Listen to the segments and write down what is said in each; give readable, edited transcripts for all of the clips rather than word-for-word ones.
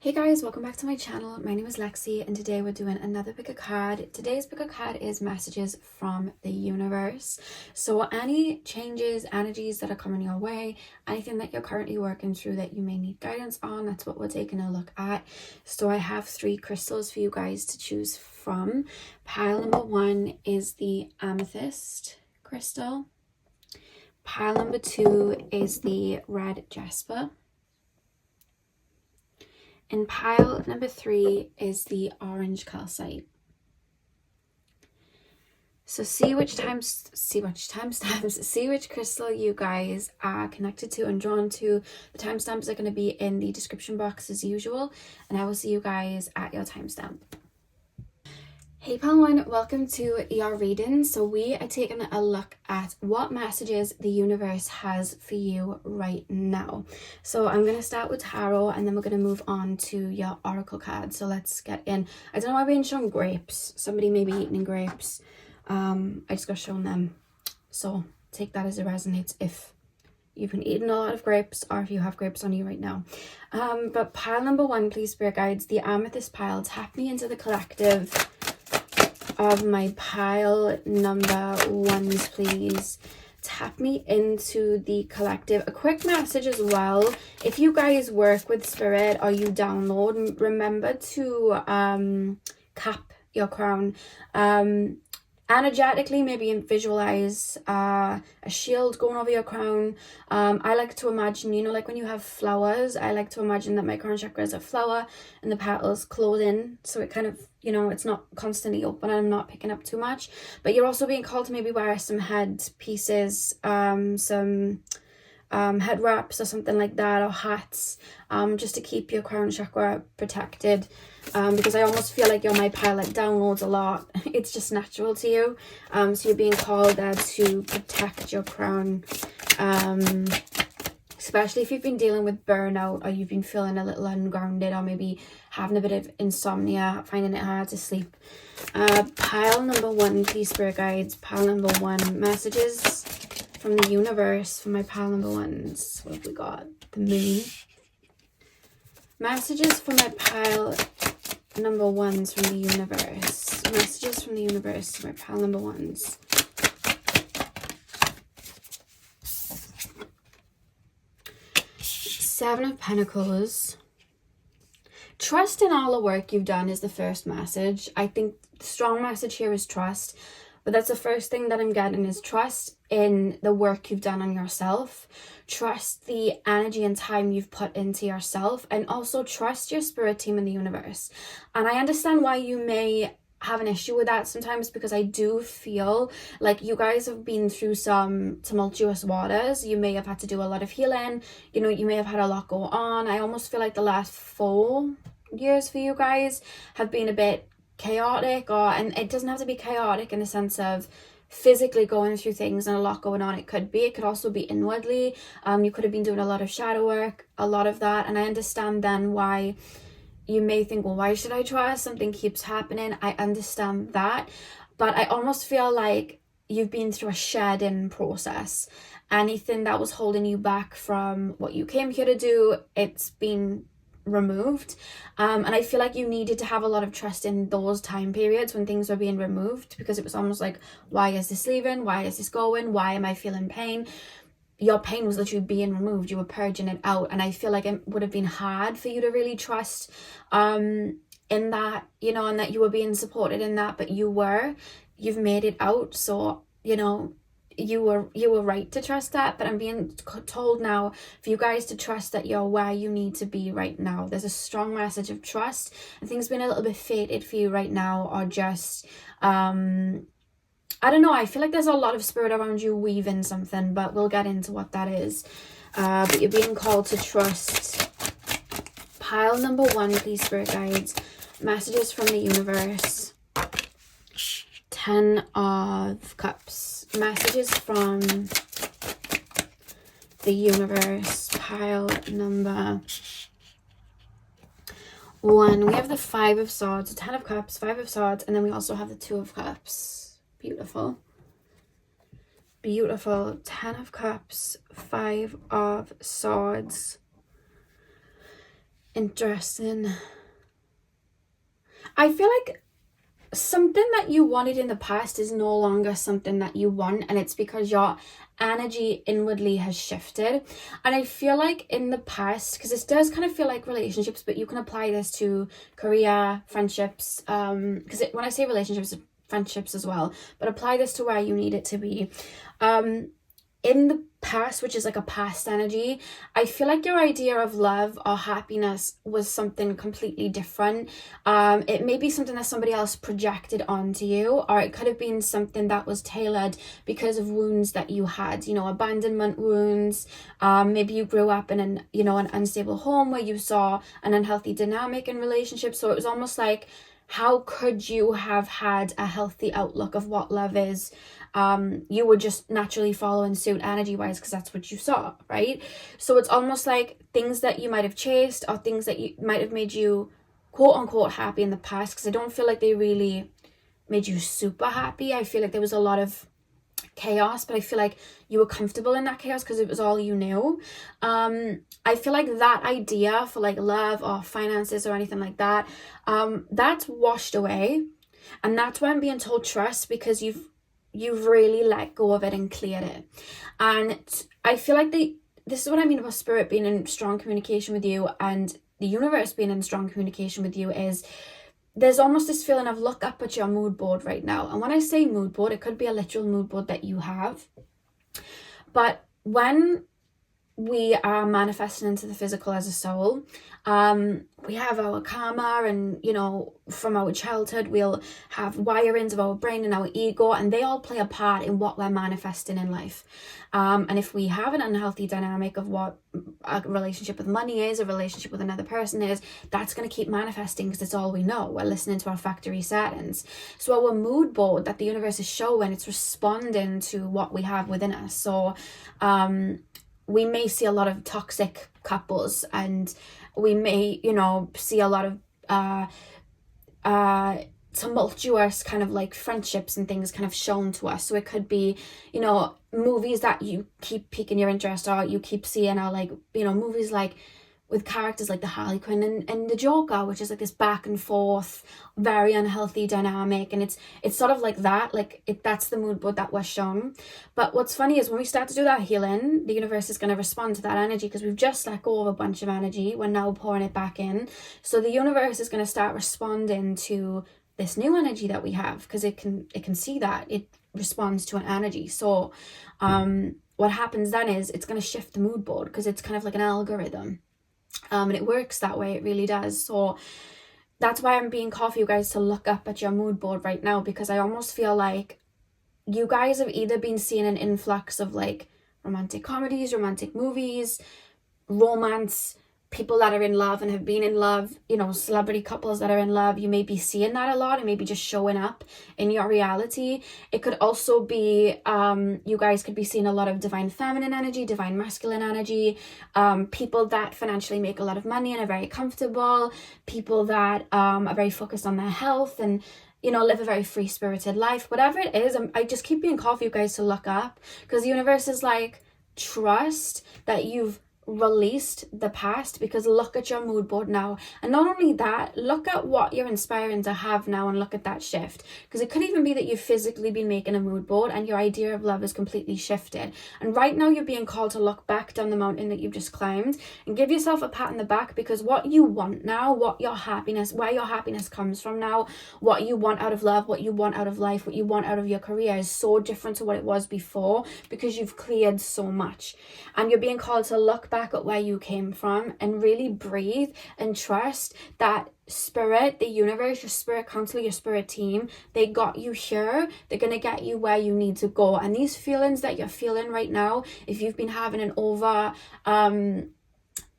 Hey guys, welcome back to my channel. My name is Lexi and today we're doing another pick a card. Today's pick a card is messages from the universe. So any changes, energies that are coming your way, anything that you're currently working through that you may need guidance on, that's what we're taking a look at. So I have 3 crystals for you guys to choose from. Pile number 1 is the amethyst crystal. Pile number 2 is the red jasper. And pile number 3 is the orange calcite. So see which crystal you guys are connected to and drawn to. The timestamps are going to be in the description box as usual, and I will see you guys at your timestamp. Hey pile 1, welcome to your reading. So we are taking a look at what messages the universe has for you right now. So I'm going to start with tarot and then we're going to move on to your oracle card. So let's get in. I don't know why I've been shown grapes. Somebody may be eating grapes. I just got shown them. So take that as it resonates if you've been eating a lot of grapes or if you have grapes on you right now. But pile number 1, please, spirit guides, the amethyst pile, tap me into the collective of my pile number 1s, please. Tap me into the collective. A quick message as well, if you guys work with spirit or you download, remember to cap your crown. Energetically, maybe visualize a shield going over your crown. I like to imagine, you know, like when you have flowers, I like to imagine that my crown chakra is a flower and the petals close in, so it kind of, you know, it's not constantly open and I'm not picking up too much. But you're also being called to maybe wear some head pieces, some head wraps or something like that, or hats, just to keep your crown chakra protected, because I almost feel like you're my pilot downloads a lot. It's just natural to you, so you're being called there to protect your crown, especially if you've been dealing with burnout or you've been feeling a little ungrounded or maybe having a bit of insomnia, finding it hard to sleep. Pile number 1, please, spirit guides. Pile number 1, messages from the universe for my pile number 1s. What have we got? The moon. Messages for my pile number 1s from the universe. Messages from the universe for my pile number 1s. Seven of Pentacles. Trust in all the work you've done is the first message. I think the strong message here is trust. But that's the first thing that I'm getting, is trust in the work you've done on yourself. Trust the energy and time you've put into yourself. And also trust your spirit team in the universe. And I understand why you may have an issue with that sometimes, because I do feel like you guys have been through some tumultuous waters. You may have had to do a lot of healing. You know, you may have had a lot go on. I almost feel like the last 4 years for you guys have been a bit chaotic, and it doesn't have to be chaotic in the sense of physically going through things and a lot going on. It could also be inwardly. You could have been doing a lot of shadow work, a lot of that, and I understand then why you may think, well, why should I trust? Something keeps happening. I understand that, but I almost feel like you've been through a shedding process. Anything that was holding you back from what you came here to do, it's been removed, and I feel like you needed to have a lot of trust in those time periods when things were being removed, because it was almost like, why is this leaving? Why is this going? Why am I feeling pain? Your pain was literally being removed. You were purging it out, and I feel like it would have been hard for you to really trust in that, you know, and that you were being supported in that, but you've made it out, so you know you were right to trust that. But I'm being told now for you guys to trust that you're where you need to be right now. There's a strong message of trust, and things being a little bit fated for you right now, or just I don't know, I feel like there's a lot of spirit around you weaving something, but we'll get into what that is. But you're being called to trust. Pile number 1, please, spirit guides. Messages from the universe. 10 of Cups. Messages from the universe. Pile number 1. We have the 5 of Swords, 10 of Cups, 5 of Swords, and then we also have the 2 of Cups. Beautiful. Beautiful. 10 of Cups, 5 of Swords. Interesting. I feel like something that you wanted in the past is no longer something that you want, and it's because your energy inwardly has shifted. And I feel like in the past, because this does kind of feel like relationships, but you can apply this to career, friendships, because when I say relationships, friendships as well, but apply this to where you need it to be. In the past, which is like a past energy, I feel like your idea of love or happiness was something completely different. It may be something that somebody else projected onto you, or it could have been something that was tailored because of wounds that you had, you know, abandonment wounds. Maybe you grew up in an unstable home where you saw an unhealthy dynamic in relationships. So it was almost like, how could you have had a healthy outlook of what love is? You would just naturally follow in suit energy-wise because that's what you saw, right? So it's almost like things that you might have chased or things that you might have made you quote-unquote happy in the past, because I don't feel like they really made you super happy. I feel like there was a lot of chaos, but I feel like you were comfortable in that chaos because it was all you knew. I feel like that idea for like love or finances or anything like that, that's washed away, and that's why I'm being told trust, because you've really let go of it and cleared it. And I feel like this is what I mean about spirit being in strong communication with you and the universe being in strong communication with you, is there's almost this feeling of look up at your mood board right now. And when I say mood board, it could be a literal mood board that you have. But when we are manifesting into the physical as a soul, we have our karma, and you know, from our childhood we'll have wirings of our brain and our ego, and they all play a part in what we're manifesting in life. And if we have an unhealthy dynamic of what a relationship with money is, a relationship with another person is, that's going to keep manifesting because it's all we know. We're listening to our factory settings. So our mood board that the universe is showing, it's responding to what we have within us. So we may see a lot of toxic couples, and we may, you know, see a lot of tumultuous kind of like friendships and things kind of shown to us. So it could be, you know, movies that you keep piquing your interest, or you keep seeing, are like, you know, movies like with characters like the Harley Quinn and the Joker, which is like this back and forth, very unhealthy dynamic. And it's sort of like that, like that's the mood board that we're shown. But what's funny is when we start to do that healing, the universe is going to respond to that energy, because we've just let go of a bunch of energy. We're now pouring it back in. So the universe is going to start responding to this new energy that we have, because it can see that it responds to an energy. So what happens then is it's going to shift the mood board, because it's kind of like an algorithm. And it works that way, it really does. So that's why I'm being called for you guys to look up at your mood board right now, because I almost feel like you guys have either been seeing an influx of like romantic comedies, romantic movies, romance, people that are in love and have been in love, you know, celebrity couples that are in love. You may be seeing that a lot, and maybe just showing up in your reality. It could also be, you guys could be seeing a lot of divine feminine energy, divine masculine energy, people that financially make a lot of money and are very comfortable, people that are very focused on their health and, you know, live a very free-spirited life. Whatever it is, I just keep being called for you guys to look up, because the universe is like, trust that you've released the past, because look at your mood board now. And not only that, look at what you're inspiring to have now, and look at that shift, because it could even be that you've physically been making a mood board and your idea of love is completely shifted, and right now you're being called to look back down the mountain that you've just climbed and give yourself a pat on the back, because what you want now, what your happiness, where your happiness comes from now, what you want out of love, what you want out of life, what you want out of your career is so different to what it was before, because you've cleared so much. And you're being called to look back at where you came from and really breathe and trust that spirit, the universe, your spirit counselor, your spirit team, they got you here. They're going to get you where you need to go. And these feelings that you're feeling right now, if you've been having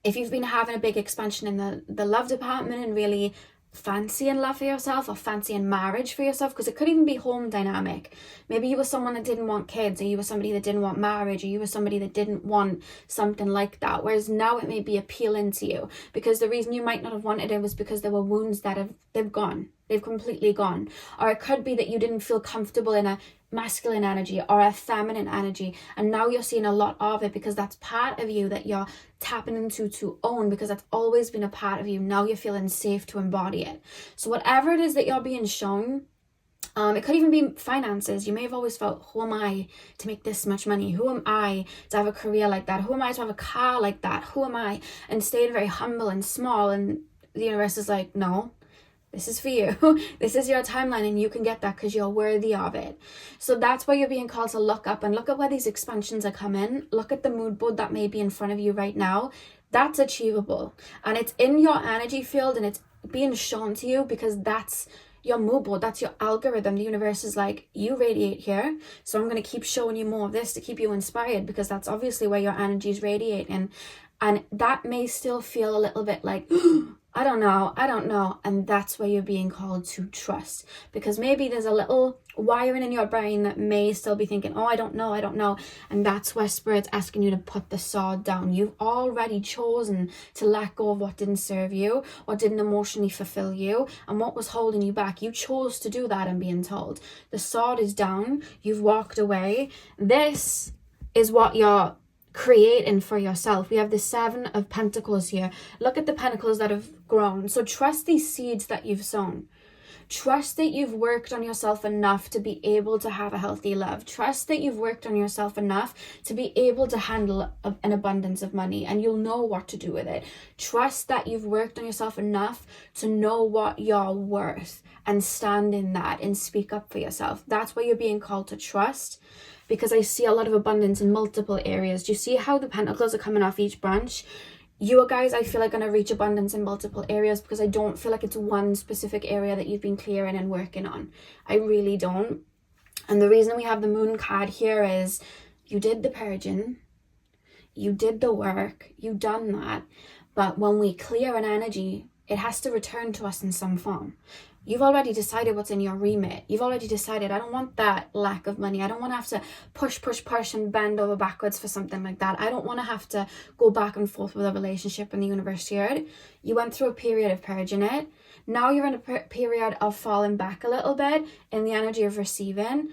if you've been having a big expansion in the love department and really fancying love for yourself, or fancying marriage for yourself, because it could even be home dynamic. Maybe you were someone that didn't want kids, or you were somebody that didn't want marriage, or you were somebody that didn't want something like that, whereas now it may be appealing to you, because the reason you might not have wanted it was because there were wounds that they've completely gone. Or it could be that you didn't feel comfortable in a masculine energy or a feminine energy, and now you're seeing a lot of it because that's part of you that you're tapping into to own, because that's always been a part of you. Now you're feeling safe to embody it. So whatever it is that you're being shown, it could even be finances. You may have always felt, who am I to make this much money? Who am I to have a career like that? Who am I to have a car like that? Who am I? And stayed very humble and small, and the universe is like, no, this is for you. This is your timeline, and you can get that because you're worthy of it. So that's why you're being called to look up and look at where these expansions are coming. Look at the mood board that may be in front of you right now. That's achievable, and it's in your energy field, and it's being shown to you because that's your mood board, that's your algorithm. The universe is like, you radiate here, so I'm going to keep showing you more of this to keep you inspired, because that's obviously where your energy is radiating. And that may still feel a little bit like, I don't know. And that's where you're being called to trust, because maybe there's a little wiring in your brain that may still be thinking, oh, I don't know. And that's where Spirit's asking you to put the sword down. You've already chosen to let go of what didn't serve you, what didn't emotionally fulfill you, and what was holding you back. You chose to do that and being told. The sword is down. You've walked away. This is what you're creating for yourself. We have the 7 of Pentacles here. Look at the pentacles that have grown. So trust these seeds that you've sown. Trust that you've worked on yourself enough to be able to have a healthy love. Trust that you've worked on yourself enough to be able to handle an abundance of money, and you'll know what to do with it. Trust that you've worked on yourself enough to know what you're worth and stand in that and speak up for yourself. That's where you're being called to trust, because I see a lot of abundance in multiple areas. Do you see how the pentacles are coming off each branch? You guys, I feel like, going to reach abundance in multiple areas, because I don't feel like it's one specific area that you've been clearing and working on. I really don't. And the reason we have the moon card here is you did the purging, you did the work, you done that. But when we clear an energy, it has to return to us in some form. You've already decided what's in your remit. You've already decided, I don't want that lack of money. I don't want to have to push and bend over backwards for something like that. I don't want to have to go back and forth with a relationship in the universe here. You went through a period of purging it. Now you're in a period of falling back a little bit in the energy of receiving.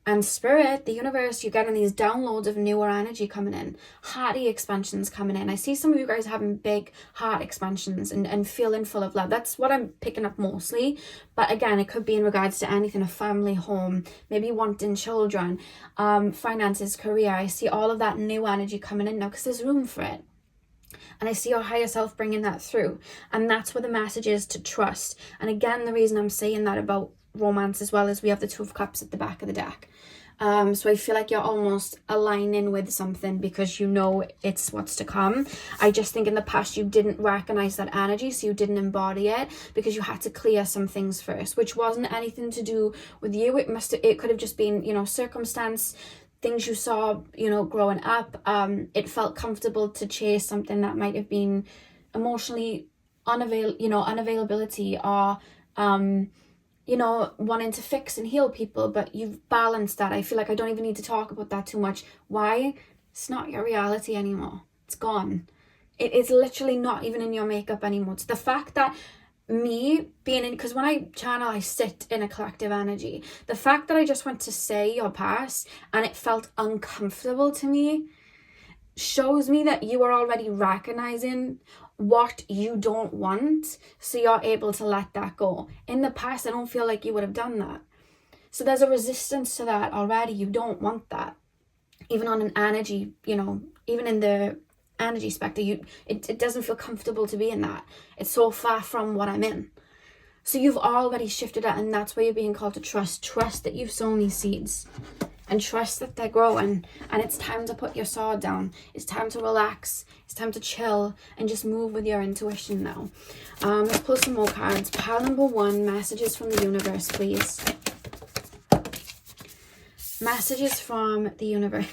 And Spirit, the universe, you're getting these downloads of newer energy coming in, hearty expansions coming in. I see some of you guys having big heart expansions and feeling full of love. That's what I'm picking up mostly. But again, it could be in regards to anything, a family, home, maybe wanting children, finances, career. I see all of that new energy coming in now because there's room for it. And I see your higher self bringing that through. And that's where the message is, to trust. And again, the reason I'm saying that about romance as well is we have the 2 of Cups at the back of the deck. So I feel like you're almost aligning with something because you know it's what's to come. I just think in the past you didn't recognize that energy, so you didn't embody it because you had to clear some things first, which wasn't anything to do with you. It could have just been, circumstance, things you saw, growing up. It felt comfortable to chase something that might have been emotionally unavailability or wanting to fix and heal people, but you've balanced that. I feel like I don't even need to talk about that too much. Why? It's not your reality anymore. It's gone. It is literally not even in your makeup anymore. It's the fact that me being in, because when I channel, I sit in a collective energy. The fact that I just went to say your past and it felt uncomfortable to me shows me that you are already recognizing what you don't want, so you're able to let that go. In the past, I don't feel like you would have done that. So there's a resistance to that already. You don't want that. Even on an energy, even in the energy spectrum, it doesn't feel comfortable to be in that. It's so far from what I'm in. So you've already shifted that, and that's where you're being called to trust. Trust that you've sown these seeds. And trust that they're growing, and it's time to put your sword down. It's time to relax. It's time to chill and just move with your intuition now. Let's pull some more cards. Pile number 1, messages from the universe, please. Messages from the universe.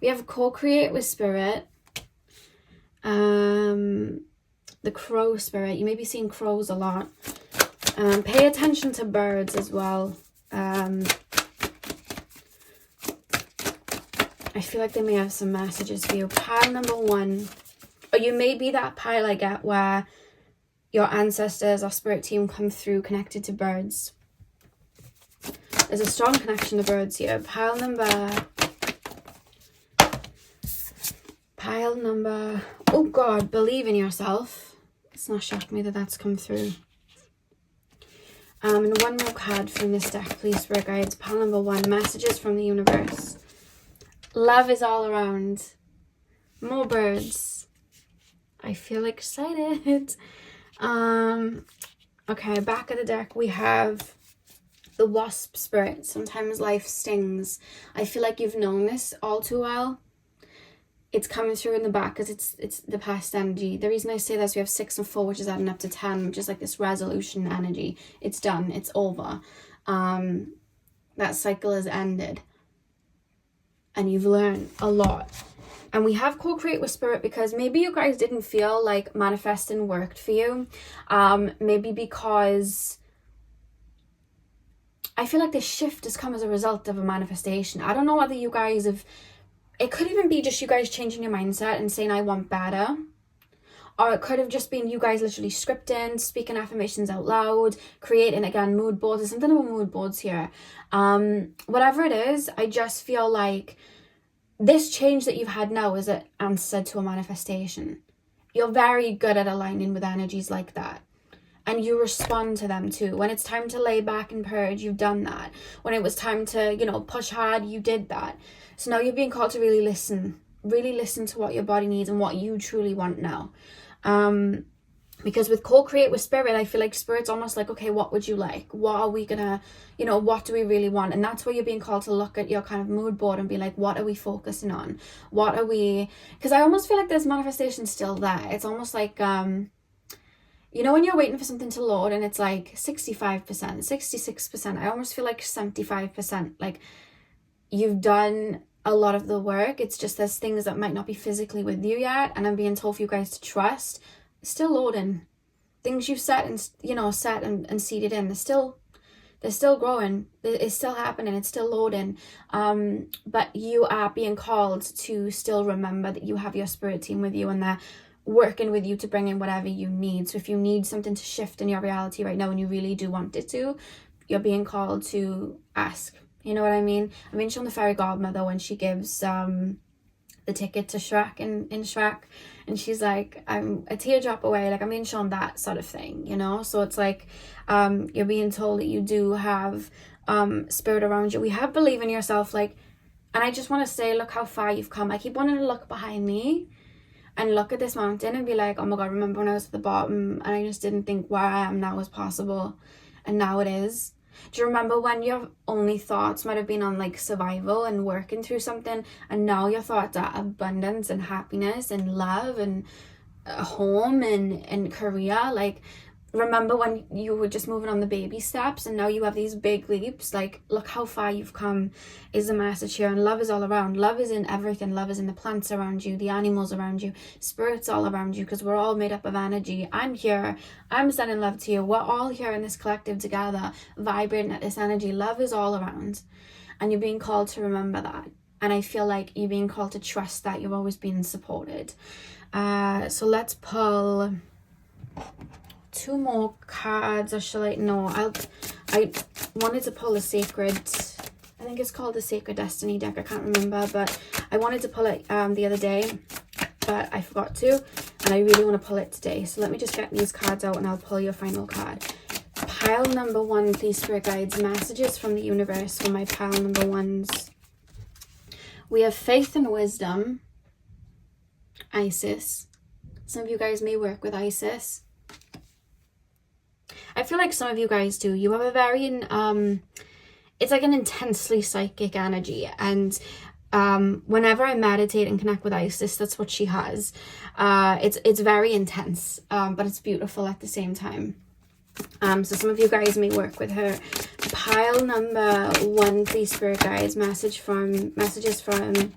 We have co-create with Spirit. The crow spirit. You may be seeing crows a lot. Pay attention to birds as well. I feel like they may have some messages for you. Pile number 1. Or you may be that pile I get where your ancestors or spirit team come through connected to birds. There's a strong connection to birds here. Pile number, oh God, believe in yourself. It's not shocked me that that's come through. And one more card from this deck, please, Spirit Guides. Pile number 1, messages from the universe. Love is all around. More birds. I feel excited. Okay, back of the deck we have the wasp spirit. Sometimes life stings. I feel like you've known this all too well. It's coming through in the back because it's the past energy. The reason I say this, we have 6 and 4, which is adding up to 10, which is like this resolution energy. It's done. It's over. That cycle has ended. And you've learned a lot. And we have co-create with spirit because maybe you guys didn't feel like manifesting worked for you. Maybe because I feel like this shift has come as a result of a manifestation. I don't know whether you guys have... It could even be just you guys changing your mindset and saying, I want better. Or it could have just been you guys literally scripting, speaking affirmations out loud, creating, again, mood boards. There's something about mood boards here. Whatever it is, I just feel like this change that you've had now is an answer to a manifestation. You're very good at aligning with energies like that. And you respond to them too. When it's time to lay back and purge, you've done that. When it was time to, push hard, you did that. So now you're being called to really listen to what your body needs and what you truly want now. Because with co-create with spirit, I feel like spirit's almost like, okay, what would you like? What are we gonna, what do we really want? And that's where you're being called to look at your kind of mood board and be like, what are we focusing on? What are we, because I almost feel like there's manifestation still there. It's almost like, when you're waiting for something to load and it's like 65%, 66%, I almost feel like 75%, like you've done a lot of the work. It's just there's things that might not be physically with you yet, and I'm being told for you guys to trust. It's still loading. Things you've set and seeded in, they're still growing. It's still happening. It's still loading. But you are being called to still remember that you have your spirit team with you and they're working with you to bring in whatever you need. So if you need something to shift in your reality right now and you really do want it to, you're being called to ask. You know what I mean? I mean, shown the fairy godmother when she gives the ticket to Shrek in Shrek, and she's like, I'm a teardrop away. Like, I'm being shown that sort of thing, So it's like you're being told that you do have spirit around you. We have believe in yourself, like, and I just want to say, look how far you've come. I keep wanting to look behind me and look at this mountain and be like, oh my God, remember when I was at the bottom and I just didn't think where I am now was possible, and now it is. Do you remember when your only thoughts might have been on like survival and working through something, and now your thoughts are abundance and happiness and love and a home and career? Like, remember when you were just moving on the baby steps and now you have these big leaps? Like, look how far you've come is the message here. And love is all around. Love is in everything. Love is in the plants around you, the animals around you, spirits all around you, because we're all made up of energy. I'm here. I'm sending love to you. We're all here in this collective together, vibrating at this energy. Love is all around. And you're being called to remember that. And I feel like you're being called to trust that you're always being supported. So let's pull 2 more cards, or shall I? No, I wanted to pull a sacred, I think it's called the Sacred Destiny deck. I can't remember, but I wanted to pull it the other day, but I forgot to, and I really want to pull it today. So let me just get these cards out and I'll pull your final card. Pile number 1, please, Spirit Guides, messages from the universe for my pile number 1s. We have faith and wisdom, Isis. Some of you guys may work with Isis. I feel like some of you guys do. You have a very, it's like an intensely psychic energy. And whenever I meditate and connect with Isis, that's what she has. It's very intense, but it's beautiful at the same time. So some of you guys may work with her. Pile number 1, please, Spirit Guides, messages from the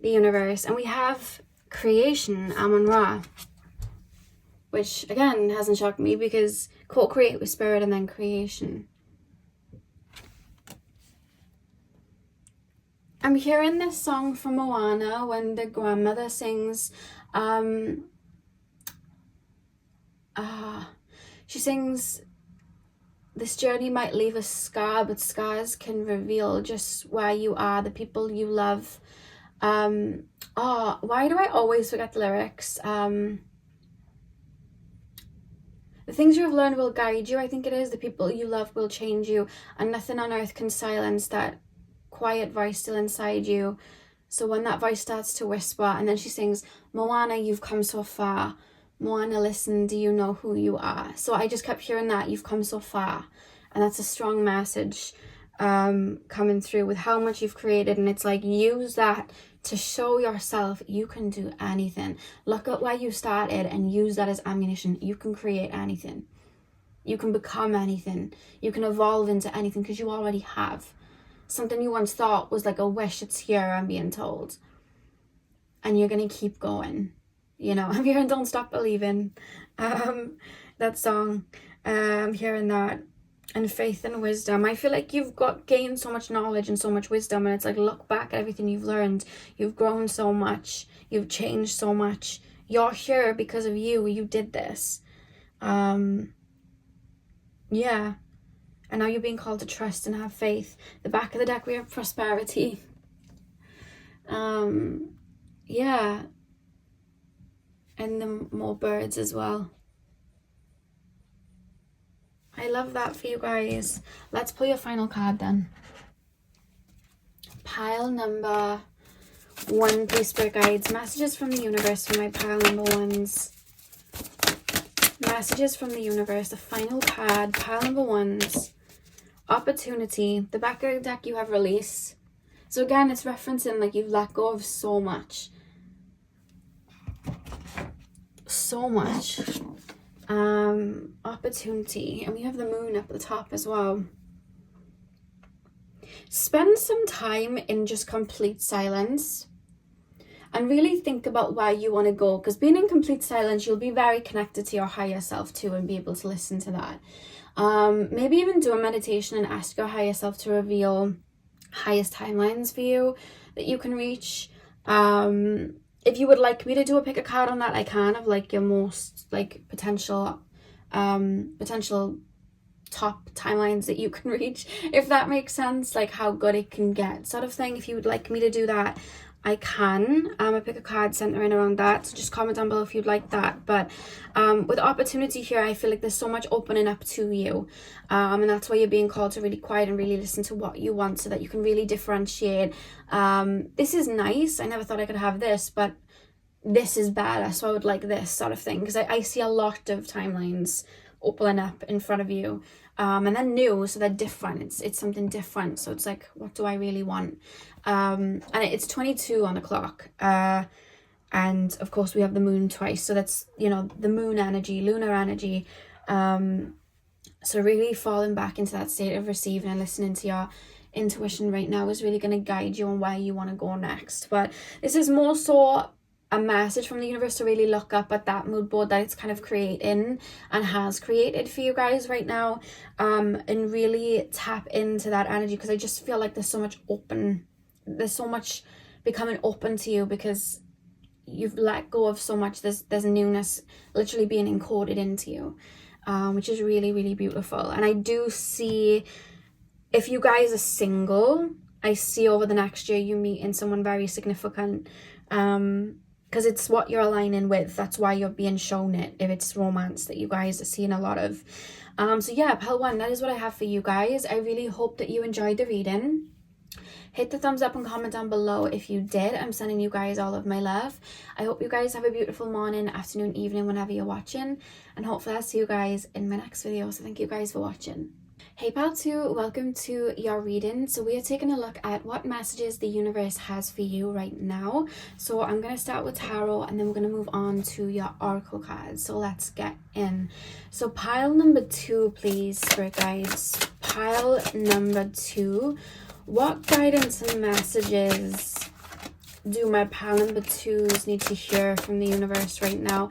universe. And we have creation, Amun-Ra, which again hasn't shocked me because co-create with spirit and then creation. I'm hearing this song from Moana when the grandmother sings, she sings this journey might leave a scar, but scars can reveal just where you are, the people you love. Oh, why do I always forget the lyrics? The things you have learned will guide you, I think it is. The people you love will change you, and nothing on earth can silence that quiet voice still inside you. So when that voice starts to whisper, and then she sings, Moana, you've come so far. Moana, listen, do you know who you are? So I just kept hearing that, you've come so far. And that's a strong message coming through with how much you've created. And it's like, use that to show yourself you can do anything. Look at where you started and use that as ammunition. You can create anything. You can become anything. You can evolve into anything, because you already have. Something you once thought was like a wish, it's here, I'm being told. And you're going to keep going. You know, I'm hearing Don't Stop Believing. That song. I'm hearing that. And faith and wisdom. I feel like you've gained so much knowledge and so much wisdom, and it's like, look back at everything you've learned. You've grown so much. You've changed so much. You're here because of you. You did this. Yeah. And now you're being called to trust and have faith. The back of the deck, we have prosperity. Yeah. And the more birds as well. I love that for you guys. Let's pull your final card then. Pile number 1, please, Spirit Guides. Messages from the universe for my pile number 1s. Messages from the universe. The final card. Pile number 1s. Opportunity. The back of the deck, you have release. So again, it's referencing like you've let go of so much. So much. Opportunity, and we have the moon up at the top as well. Spend some time in just complete silence and really think about where you want to go, because being in complete silence, you'll be very connected to your higher self too, and be able to listen to that. Maybe even do a meditation and ask your higher self to reveal highest timelines for you that you can reach. If you would like me to do a pick a card on that, I can, of like your most like potential top timelines that you can reach, if that makes sense, like how good it can get sort of thing. If you would like me to do that, I can. I pick a card centering around that, so just comment down below if you'd like that. But with opportunity here, I feel like there's so much opening up to you, and that's why you're being called to really quiet and really listen to what you want, so that you can really differentiate. This is nice, I never thought I could have this, but this is better, so I would like this sort of thing, because I see a lot of timelines opening up in front of you, and they're new, so they're different. It's something different, so it's like, what do I really want? And it's 22 on the clock, and of course we have the moon twice, so that's, you know, the moon energy, lunar energy. So really falling back into that state of receiving and listening to your intuition right now is really going to guide you on where you want to go next. But this is more so a message from the universe to really look up at that mood board that it's kind of creating and has created for you guys right now, and really tap into that energy, because I just feel like there's so much becoming open to you, because you've let go of so much. There's newness literally being encoded into you, which is really, really beautiful. And I do see, if you guys are single, I see over the next year you meeting someone very significant, because it's what you're aligning with. That's why you're being shown it, if it's romance that you guys are seeing a lot of. So yeah, pile 1, that is what I have for you guys. I really hope that you enjoyed the reading. Hit the thumbs up and comment down below if you did. I'm sending you guys all of my love. I hope you guys have a beautiful morning, afternoon, evening, whenever you're watching, and hopefully I'll see you guys in my next video. So thank you guys for watching. Hey pal 2, welcome to your reading. So we are taking a look at what messages the universe has for you right now. So I'm going to start with tarot, and then we're going to move on to your oracle cards. So let's get in. So pile number 2, please, Spirit Guides. Pile number 2. What guidance and messages do my pile number 2s need to hear from the universe right now?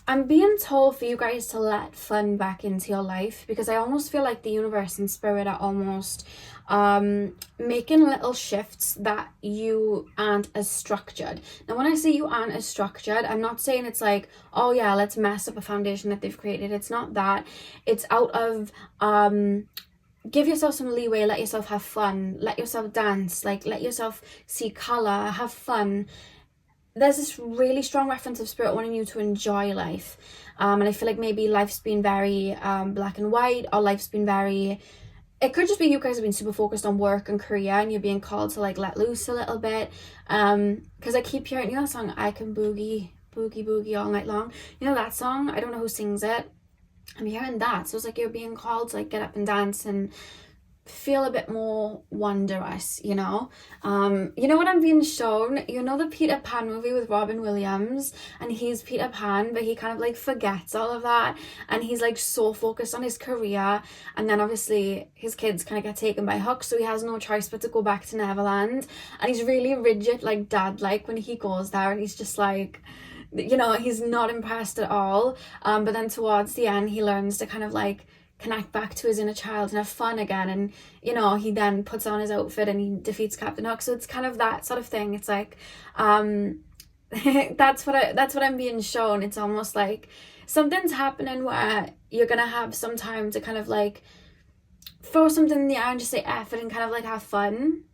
I'm being told for you guys to let fun back into your life, because I almost feel like the universe and spirit are almost making little shifts that you aren't as structured. Now, when I say you aren't as structured, I'm not saying it's like, oh yeah, let's mess up a foundation that they've created. It's not that. It's out of give yourself some leeway, let yourself have fun, let yourself dance, like let yourself see color, have fun. There's this really strong reference of spirit wanting you to enjoy life, and I feel like maybe life's been very black and white, or life's been very, it could just be you guys have been super focused on work and career, and you're being called to like let loose a little bit, because I keep hearing, you know that song, I Can Boogie Boogie Boogie All Night Long, you know that song? I don't know who sings it. I'm hearing that, so it's like you're being called to like get up and dance and feel a bit more wondrous, you know. You know what I'm being shown? You know the Peter Pan movie with Robin Williams, and he's Peter Pan, but he kind of like forgets all of that, and he's like so focused on his career, and then obviously his kids kind of get taken by Hook, so he has no choice but to go back to Neverland, and he's really rigid, like dad like when he goes there, and he's just like, you know, he's not impressed at all, but then towards the end he learns to kind of like connect back to his inner child and have fun again, and you know, he then puts on his outfit and he defeats Captain Hook. So it's kind of that sort of thing. It's like that's what I'm being shown. It's almost like something's happening where you're gonna have some time to kind of like throw something in the air and just say F it and kind of like have fun.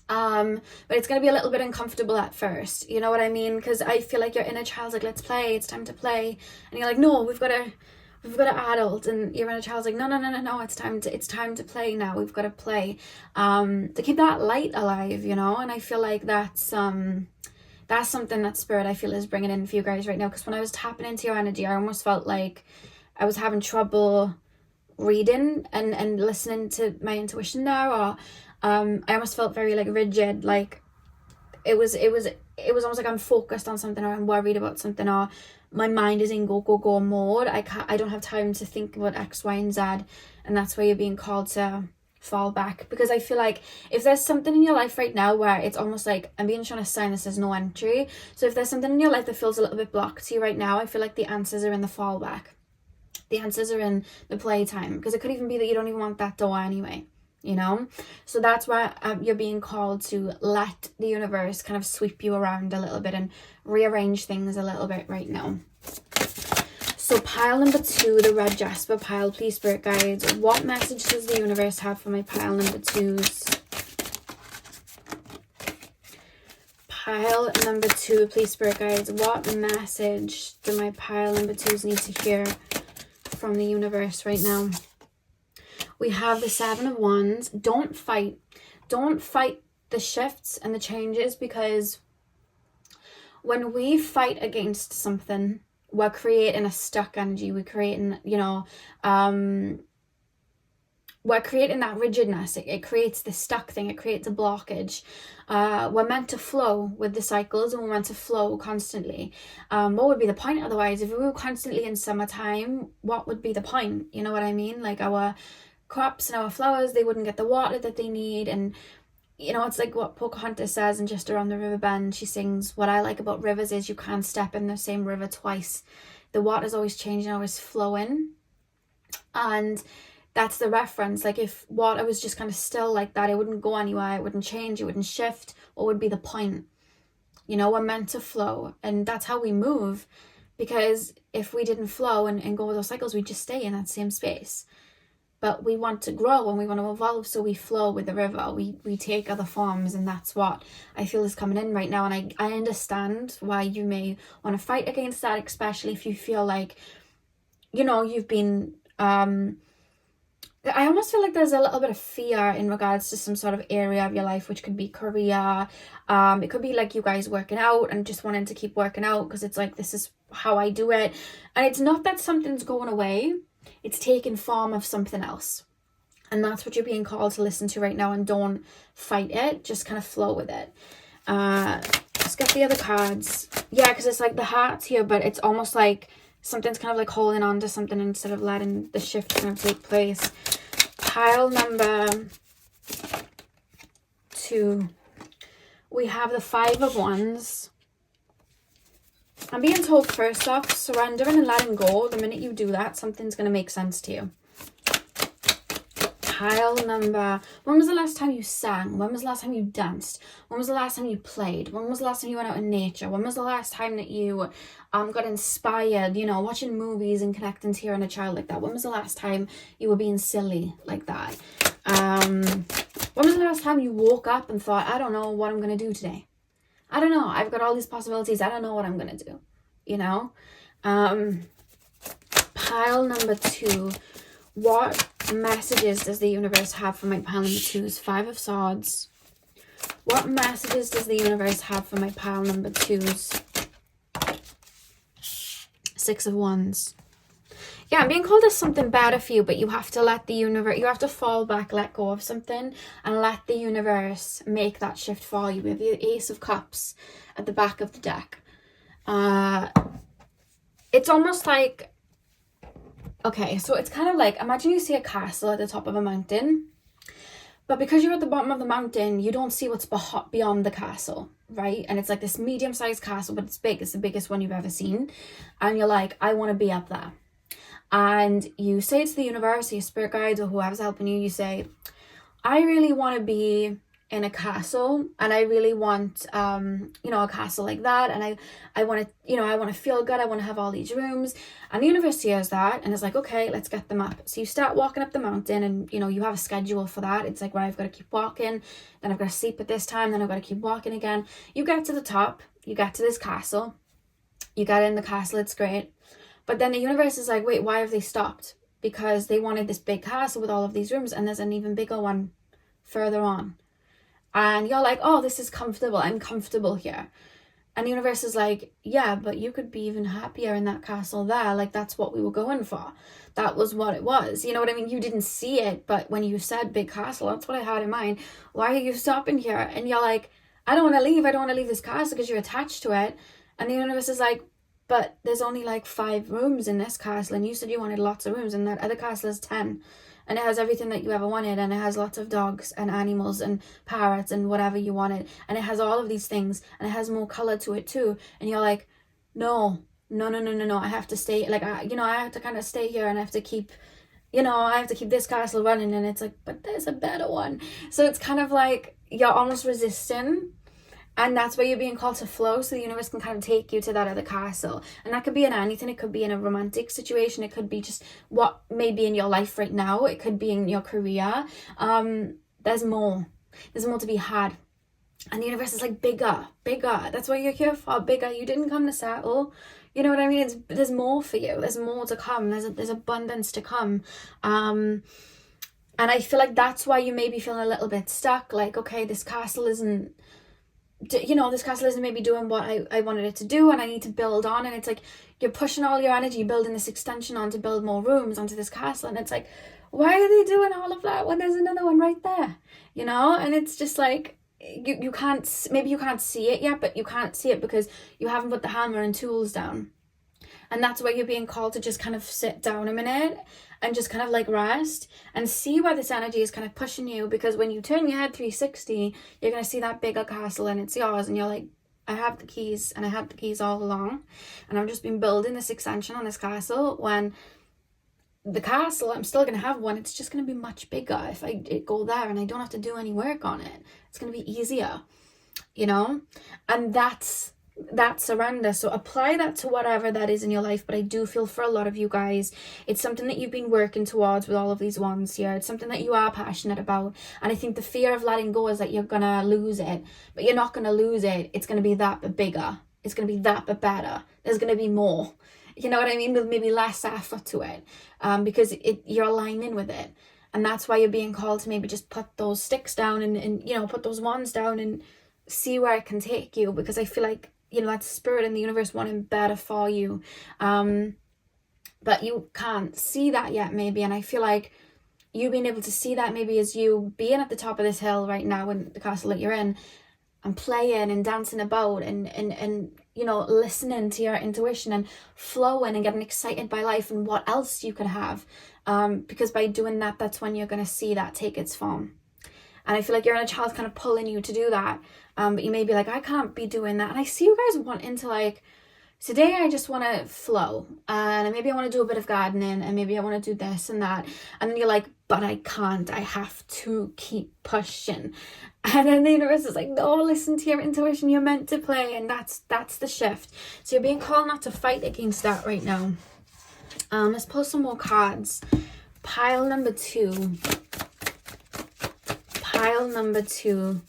But it's going to be a little bit uncomfortable at first, you know what I mean? Because I feel like your inner child's like, let's play, it's time to play, and you're like, no, we've got to adult, and your inner child's like, no, it's time to play now, we've got to play, to keep that light alive, you know. And I feel like that's something that spirit, I feel, is bringing in for you guys right now, because when I was tapping into your energy, I almost felt like I was having trouble reading and listening to my intuition there, or I almost felt very like rigid, like it was almost like I'm focused on something, or I'm worried about something, or my mind is in go mode. I don't have time to think about X, Y, and Z, and that's where you're being called to fall back. Because I feel like if there's something in your life right now where it's almost like, I'm being shown a sign that says no entry, so if there's something in your life that feels a little bit blocked to you right now, I feel like the answers are in the fallback, the answers are in the playtime, because it could even be that you don't even want that door anyway, you know. So that's why you're being called to let the universe kind of sweep you around a little bit and rearrange things a little bit right now. So pile number 2, the red jasper pile, please spirit guides, what message does the universe have for my pile number 2s? Pile number 2, please spirit guides, what message do my pile number 2s need to hear from the universe right now? We have the 7 of Wands. Don't fight the shifts and the changes, because when we fight against something, we're creating a stuck energy. We're creating, you know, we're creating that rigidness. It creates this stuck thing. It creates a blockage. We're meant to flow with the cycles, and we're meant to flow constantly. What would be the point otherwise? If we were constantly in summertime, what would be the point? You know what I mean? Like our crops and our flowers, they wouldn't get the water that they need. And you know, it's like what Pocahontas says in Just Around the River Bend. She sings, what I like about rivers is you can't step in the same river twice. The water's always changing, always flowing. And that's the reference. Like if water was just kind of still like that, it wouldn't go anywhere, it wouldn't change, it wouldn't shift. What would be the point? You know, we're meant to flow, and that's how we move. Because if we didn't flow and go with those cycles, we'd just stay in that same space. But we want to grow and we want to evolve, so we flow with the river. We take other forms, and that's what I feel is coming in right now. And I understand why you may want to fight against that, especially if you feel like, you know, you've been... I almost feel like there's a little bit of fear in regards to some sort of area of your life, which could be career. It could be like you guys working out and just wanting to keep working out because it's like, this is how I do it. And it's not that something's going away. It's taken form of something else. And that's what you're being called to listen to right now. And don't fight it. Just kind of flow with it. Let's get the other cards. Yeah, because it's like the heart's here, but it's almost like something's kind of like holding on to something instead of letting the shift kind of take place. Pile number 2. We have the 5 of Wands. I'm being told first off, surrendering and letting go. The minute you do that, something's going to make sense to you. Pile number, when was the last time you sang? When was the last time you danced? When was the last time you played? When was the last time you went out in nature? When was the last time that you got inspired, you know, watching movies and connecting to your inner child like that? When was the last time you were being silly like that? When was the last time you woke up and thought, I don't know what I'm going to do today? I don't know. I've got all these possibilities. I don't know what I'm going to do, you know? Pile number 2. What messages does the universe have for my pile number 2s? 5 of Swords. What messages does the universe have for my pile number 2s? 6 of Wands. Yeah, I'm being called as something better for you, but you have to let the universe, you have to fall back, let go of something, and let the universe make that shift for you. We have the Ace of Cups at the back of the deck. It's almost like, okay, so it's kind of like, imagine you see a castle at the top of a mountain, but because you're at the bottom of the mountain, you don't see what's beyond the castle, right? And it's like this medium-sized castle, but it's big. It's the biggest one you've ever seen. And you're like, I want to be up there. And you say to the universe, your spirit guides, or whoever's helping you, you say, I really want to be in a castle, and I really want, you know, a castle like that, and I want to, you know, I want to feel good, I want to have all these rooms. And the universe hears that, and is like, okay, let's get them up. So you start walking up the mountain, and, you know, you have a schedule for that. It's like, right, I've got to keep walking, then I've got to sleep at this time, then I've got to keep walking again. You get to the top, you get to this castle, you get in the castle, it's great. But then the universe is like, wait, why have they stopped? Because they wanted this big castle with all of these rooms, and there's an even bigger one further on. And you're like, oh, this is comfortable. I'm comfortable here. And the universe is like, yeah, but you could be even happier in that castle there. Like, that's what we were going for. That was what it was. You know what I mean? You didn't see it, but when you said big castle, that's what I had in mind. Why are you stopping here? And you're like, I don't want to leave. I don't want to leave this castle because you're attached to it. And the universe is like, but there's only like 5 rooms in this castle, and you said you wanted lots of rooms, and that other castle is 10. And it has everything that you ever wanted, and it has lots of dogs and animals and parrots and whatever you wanted. And it has all of these things, and it has more color to it too. And you're like, no, I have to stay, like, I have to kind of stay here, and I have to keep, I have to keep this castle running. And it's like, but there's a better one. So it's kind of like you're almost resisting. And that's where you're being called to flow, so the universe can kind of take you to that other castle. And that could be in anything. It could be in a romantic situation. It could be just what may be in your life right now. It could be in your career. There's more. There's more to be had. And the universe is like, bigger. That's what you're here for, bigger. You didn't come to settle. You know what I mean? There's more for you. There's more to come. There's abundance to come. And I feel like that's why you may be feeling a little bit stuck. Like, okay, this castle isn't maybe doing what I wanted it to do, and I need to build on. And it's like you're pushing all your energy, building this extension on to build more rooms onto this castle. And it's like, why are they doing all of that when there's another one right there? And it's just like, you can't see it yet, but you can't see it because you haven't put the hammer and tools down. And that's where you're being called to just kind of sit down a minute and just kind of like rest and see where this energy is kind of pushing you. Because when you turn your head 360, you're going to see that bigger castle and it's yours. And you're like, I have the keys, and I had the keys all along. And I've just been building this extension on this castle, when the castle, I'm still going to have one. It's just going to be much bigger if I go there and I don't have to do any work on it. It's going to be easier, and that's surrender. So apply that to whatever that is in your life. But I do feel for a lot of you guys, it's something that you've been working towards with all of these wands here. It's something that you are passionate about. And I think the fear of letting go is that you're going to lose it. But you're not going to lose it. It's going to be that but bigger. It's going to be that but better. There's going to be more. You know what I mean? With maybe less effort to it. Because you're aligning with it. And that's why you're being called to maybe just put those sticks down and put those wands down and see where it can take you. Because I feel like, that spirit in the universe wanting better for you. But you can't see that yet, maybe. And I feel like you being able to see that maybe as you being at the top of this hill right now in the castle that you're in, and playing and dancing about and listening to your intuition and flowing and getting excited by life and what else you could have. Because by doing that, that's when you're going to see that take its form. And I feel like your inner child's kind of pulling you to do that. But you may be like, I can't be doing that. And I see you guys wanting to today I just want to flow, and maybe I want to do a bit of gardening, and maybe I want to do this and that, and then you're like, but I can't, I have to keep pushing. And then the universe is like, no, listen to your intuition, you're meant to play. And that's the shift. So you're being called not to fight against that right now. Let's pull some more cards. Pile number 2. Pile number 2.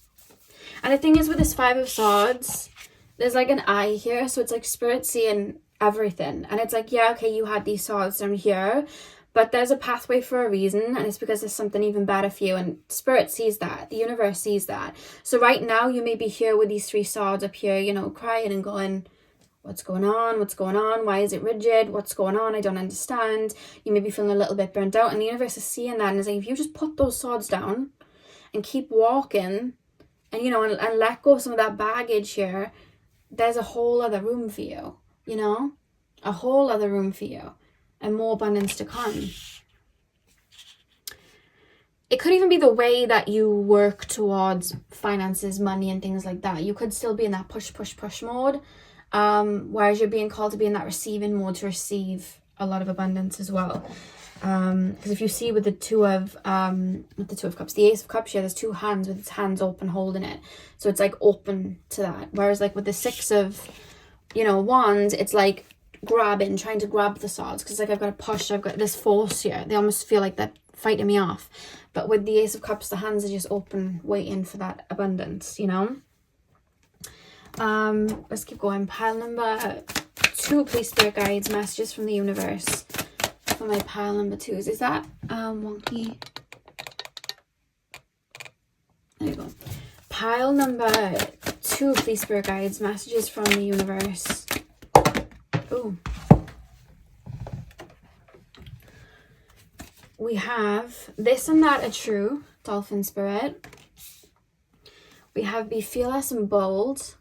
And the thing is with this 5 of Swords, there's like an eye here. So it's like Spirit seeing everything. And it's like, yeah, okay, you had these swords down here, but there's a pathway for a reason, and it's because there's something even better for you. And Spirit sees that. The universe sees that. So right now you may be here with these 3 swords up here, you know, crying and going, what's going on? What's going on? Why is it rigid? What's going on? I don't understand. You may be feeling a little bit burnt out, and the universe is seeing that and is like, if you just put those swords down and keep walking and, you know, and let go of some of that baggage here, there's a whole other room for you, you know, a whole other room for you. And more abundance to come. It could even be the way that you work towards finances, money, and things like that. You could still be in that push mode, whereas you're being called to be in that receiving mode to receive a lot of abundance as well. Because if you see with the Two of Cups, the Ace of Cups here, there's 2 hands with its hands open holding it. So it's like open to that. Whereas like with the 6 of, you know, Wands, it's like trying to grab the swords, because like I've got to push, I've got this force here. They almost feel like they're fighting me off. But with the Ace of Cups, the hands are just open, waiting for that abundance, you know. Let's keep going. Pile number 2, please, Spirit Guides, messages from the universe for my pile number 2s. Is that wonky? There you go. Pile number 2, please, Spirit Guides, messages from the universe. Oh, we have this and that are true, Dolphin Spirit. We have be fearless and bold.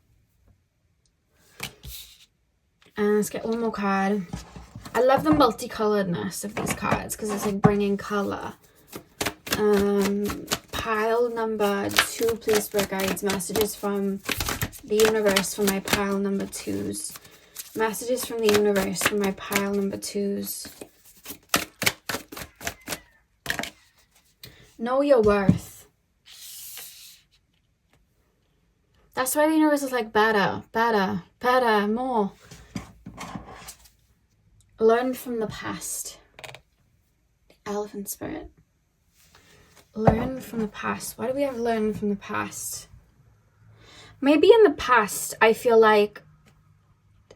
And let's get one more card. I love the multicoloredness of these cards because it's like bringing color. Pile number 2, please, Spirit Guides, messages from the universe for my pile number 2s. Messages from the universe for my pile number 2s. Know your worth. That's why the universe is like better, more. Learn from the past. The Elephant Spirit. Learn from the past. Why do we have learn from the past? Maybe in the past, I feel like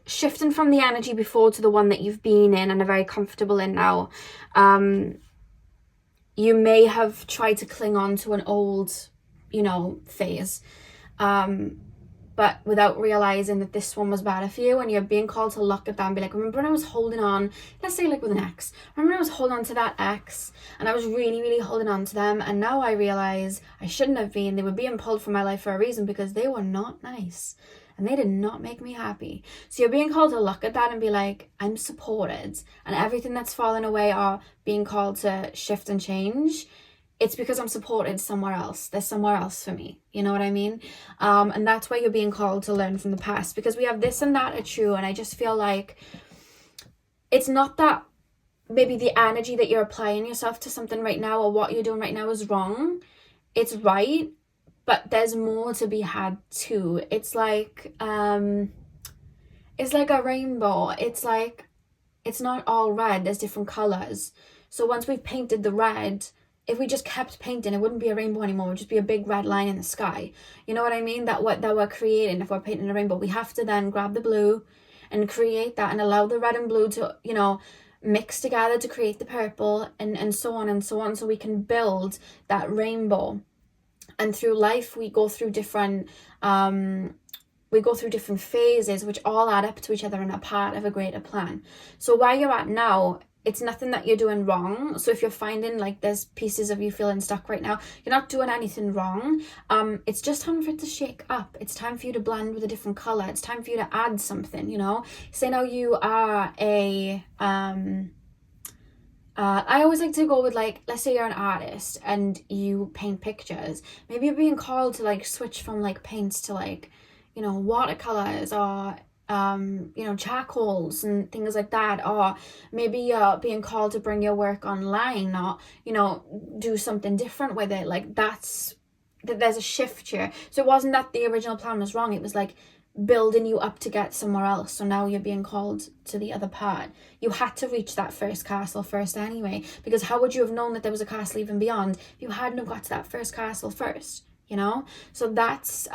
shifting from the energy before to the one that you've been in and are very comfortable in now, you may have tried to cling on to an old, you know, phase, but without realizing that this one was better for you, and you're being called to look at that and be like, remember when I was holding on, let's say like with an ex, remember when I was holding on to that ex and I was really, really holding on to them, and now I realize I shouldn't have been. They were being pulled from my life for a reason, because they were not nice. And they did not make me happy. So you're being called to look at that and be like, I'm supported. And everything that's fallen away or being called to shift and change, it's because I'm supported somewhere else. There's somewhere else for me. You know what I mean? And that's why you're being called to learn from the past. Because we have this and that are true. And I just feel like it's not that maybe the energy that you're applying yourself to something right now or what you're doing right now is wrong. It's right. But there's more to be had too. It's like a rainbow. It's like, it's not all red. There's different colors. So once we've painted the red, if we just kept painting, it wouldn't be a rainbow anymore. It would just be a big red line in the sky. You know what I mean? That we're creating, if we're painting a rainbow, we have to then grab the blue and create that and allow the red and blue to, you know, mix together to create the purple, and so on and so on. So we can build that rainbow. And through life, we go through different phases, which all add up to each other and are part of a greater plan. So where you're at now, it's nothing that you're doing wrong. So if you're finding like there's pieces of you feeling stuck right now, you're not doing anything wrong. It's just time for it to shake up. It's time for you to blend with a different color. It's time for you to add something, you know. Say now you are a I always like to go with, like, let's say you're an artist and you paint pictures. Maybe you're being called to like switch from like paints to like, you know, watercolors or charcoals and things like that, or maybe you're being called to bring your work online, or do something different with it. Like there's a shift here. So it wasn't that the original plan was wrong, it was like building you up to get somewhere else. So now you're being called to the other part. You had to reach that first castle first anyway, because how would you have known that there was a castle even beyond if you hadn't have got to that first castle first? So that's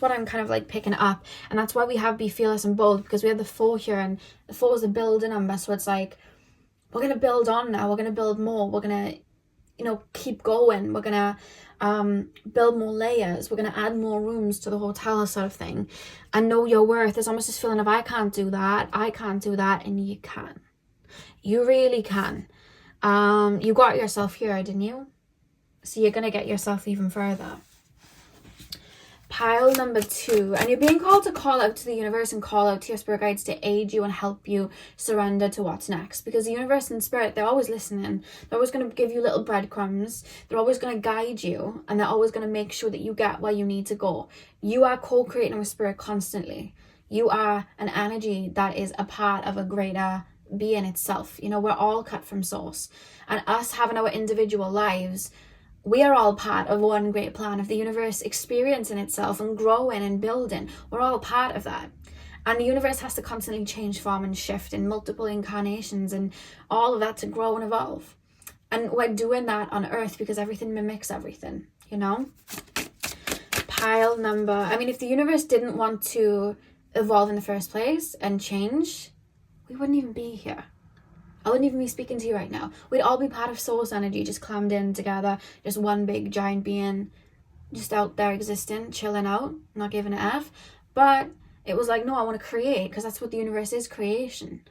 what I'm kind of like picking up, and that's why we have Be Fearless and Bold, because we have the 4 here, and the 4 is the builder number. So it's like, we're going to build on now, we're going to build more, we're going to keep going, we're going to build more layers, we're going to add more rooms to the hotel sort of thing, and know your worth. There's almost this feeling of I can't do that, and you can. You really can. You got yourself here, didn't you? So you're going to get yourself even further. Pile number 2, and you're being called to call out to the universe and call out to your spirit guides to aid you and help you surrender to what's next, because the universe and spirit, they're always listening. They're always going to give you little breadcrumbs. They're always going to guide you, and they're always going to make sure that you get where you need to go. You are co-creating with spirit constantly. You are an energy that is a part of a greater being itself. We're all cut from source, and us having our individual lives, we are all part of one great plan of the universe experiencing itself and growing and building. We're all part of that. And the universe has to constantly change, form and shift in multiple incarnations and all of that to grow and evolve. And we're doing that on Earth because everything mimics everything, Pile number, if the universe didn't want to evolve in the first place and change, we wouldn't even be here. I wouldn't even be speaking to you right now. We'd all be part of source energy, just clammed in together, just one big giant being, just out there existing, chilling out, not giving an F. But it was like, no, I want to create, because that's what the universe is, creation.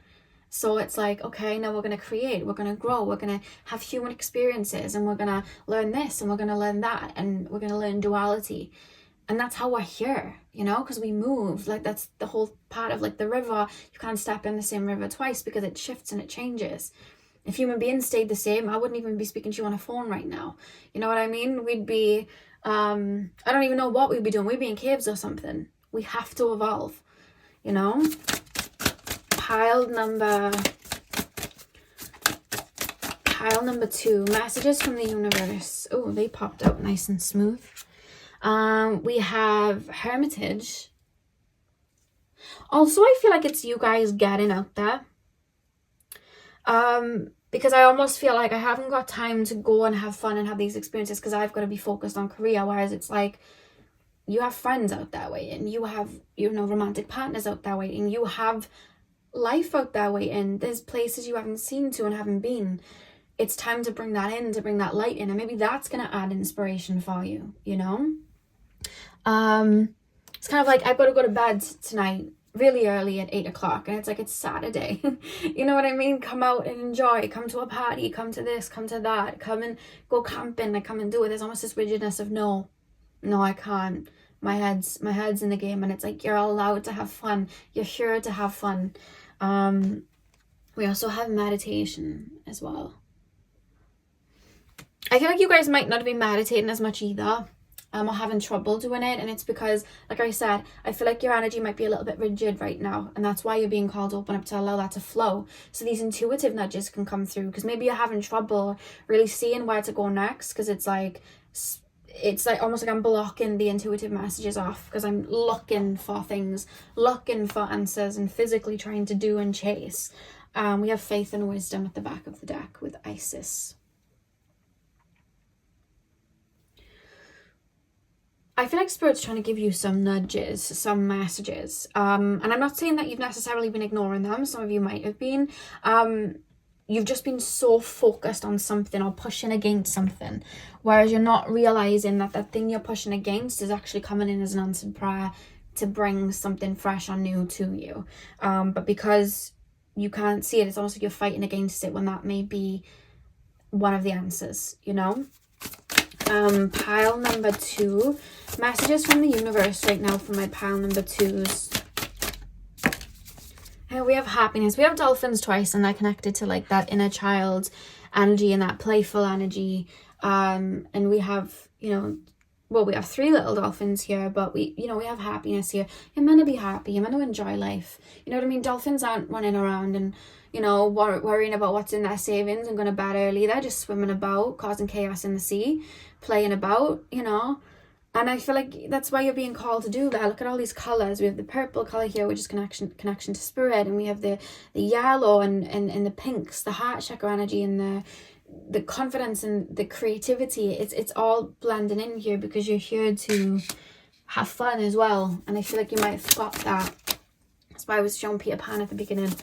So it's like, okay, now we're going to create, we're going to grow, we're going to have human experiences, and we're going to learn this, and we're going to learn that, and we're going to learn duality. And that's how we're here, because we move. Like, that's the whole part of like the river. You can't step in the same river twice because it shifts and it changes. If human beings stayed the same, I wouldn't even be speaking to you on a phone right now. You know what I mean? We'd be, I don't even know what we'd be doing. We'd be in caves or something. We have to evolve, Pile number 2, messages from the universe. Oh, they popped out nice and smooth. We have Hermitage. Also, I feel like it's you guys getting out there. Because I almost feel like I haven't got time to go and have fun and have these experiences because I've got to be focused on career. Whereas it's like, you have friends out there waiting. You have, romantic partners out there waiting. You have life out there waiting. There's places you haven't seen to and haven't been. It's time to bring that in, to bring that light in. And maybe that's going to add inspiration for you, It's kind of like, I've got to go to bed tonight really early at 8 o'clock, and it's like, it's Saturday. You know what I mean? Come out and enjoy, come to a party, come to this, come to that, come and go camping, like come and do it. There's almost this rigidness of no, I can't. My head's in the game, and it's like, you're allowed to have fun. You're here to have fun. We also have meditation as well. I feel like you guys might not be meditating as much either. Or having trouble doing it, and it's because, like I said, I feel like your energy might be a little bit rigid right now, and that's why you're being called to open up to allow that to flow, so these intuitive nudges can come through, because maybe you're having trouble really seeing where to go next, because it's like almost like I'm blocking the intuitive messages off, because I'm looking for things, looking for answers, and physically trying to do and chase. We have faith and wisdom at the back of the deck with Isis. I feel like Spirit's trying to give you some nudges, some messages. And I'm not saying that you've necessarily been ignoring them. Some of you might have been. You've just been so focused on something or pushing against something, whereas you're not realizing that that thing you're pushing against is actually coming in as an answered prayer to bring something fresh or new to you. But because you can't see it, it's almost like you're fighting against it when that may be one of the answers, Pile number 2, messages from the universe right now for my pile number 2s. Here we have happiness. We have dolphins twice, and they're connected to like that inner child energy and that playful energy. And we have, well, we have 3 little dolphins here, but we have happiness here. You're meant to be happy. You're meant to enjoy life. You know what I mean? Dolphins aren't running around and, worrying about what's in their savings and going to bed early. They're just swimming about, causing chaos in the sea, playing about, And I feel like that's why you're being called to do that. Look at all these colours. We have the purple colour here, which is connection to spirit. And we have the yellow and the pinks, the heart chakra energy, and the confidence and the creativity. It's all blending in here because you're here to have fun as well. And I feel like you might have forgot that. That's why I was showing Peter Pan at the beginning.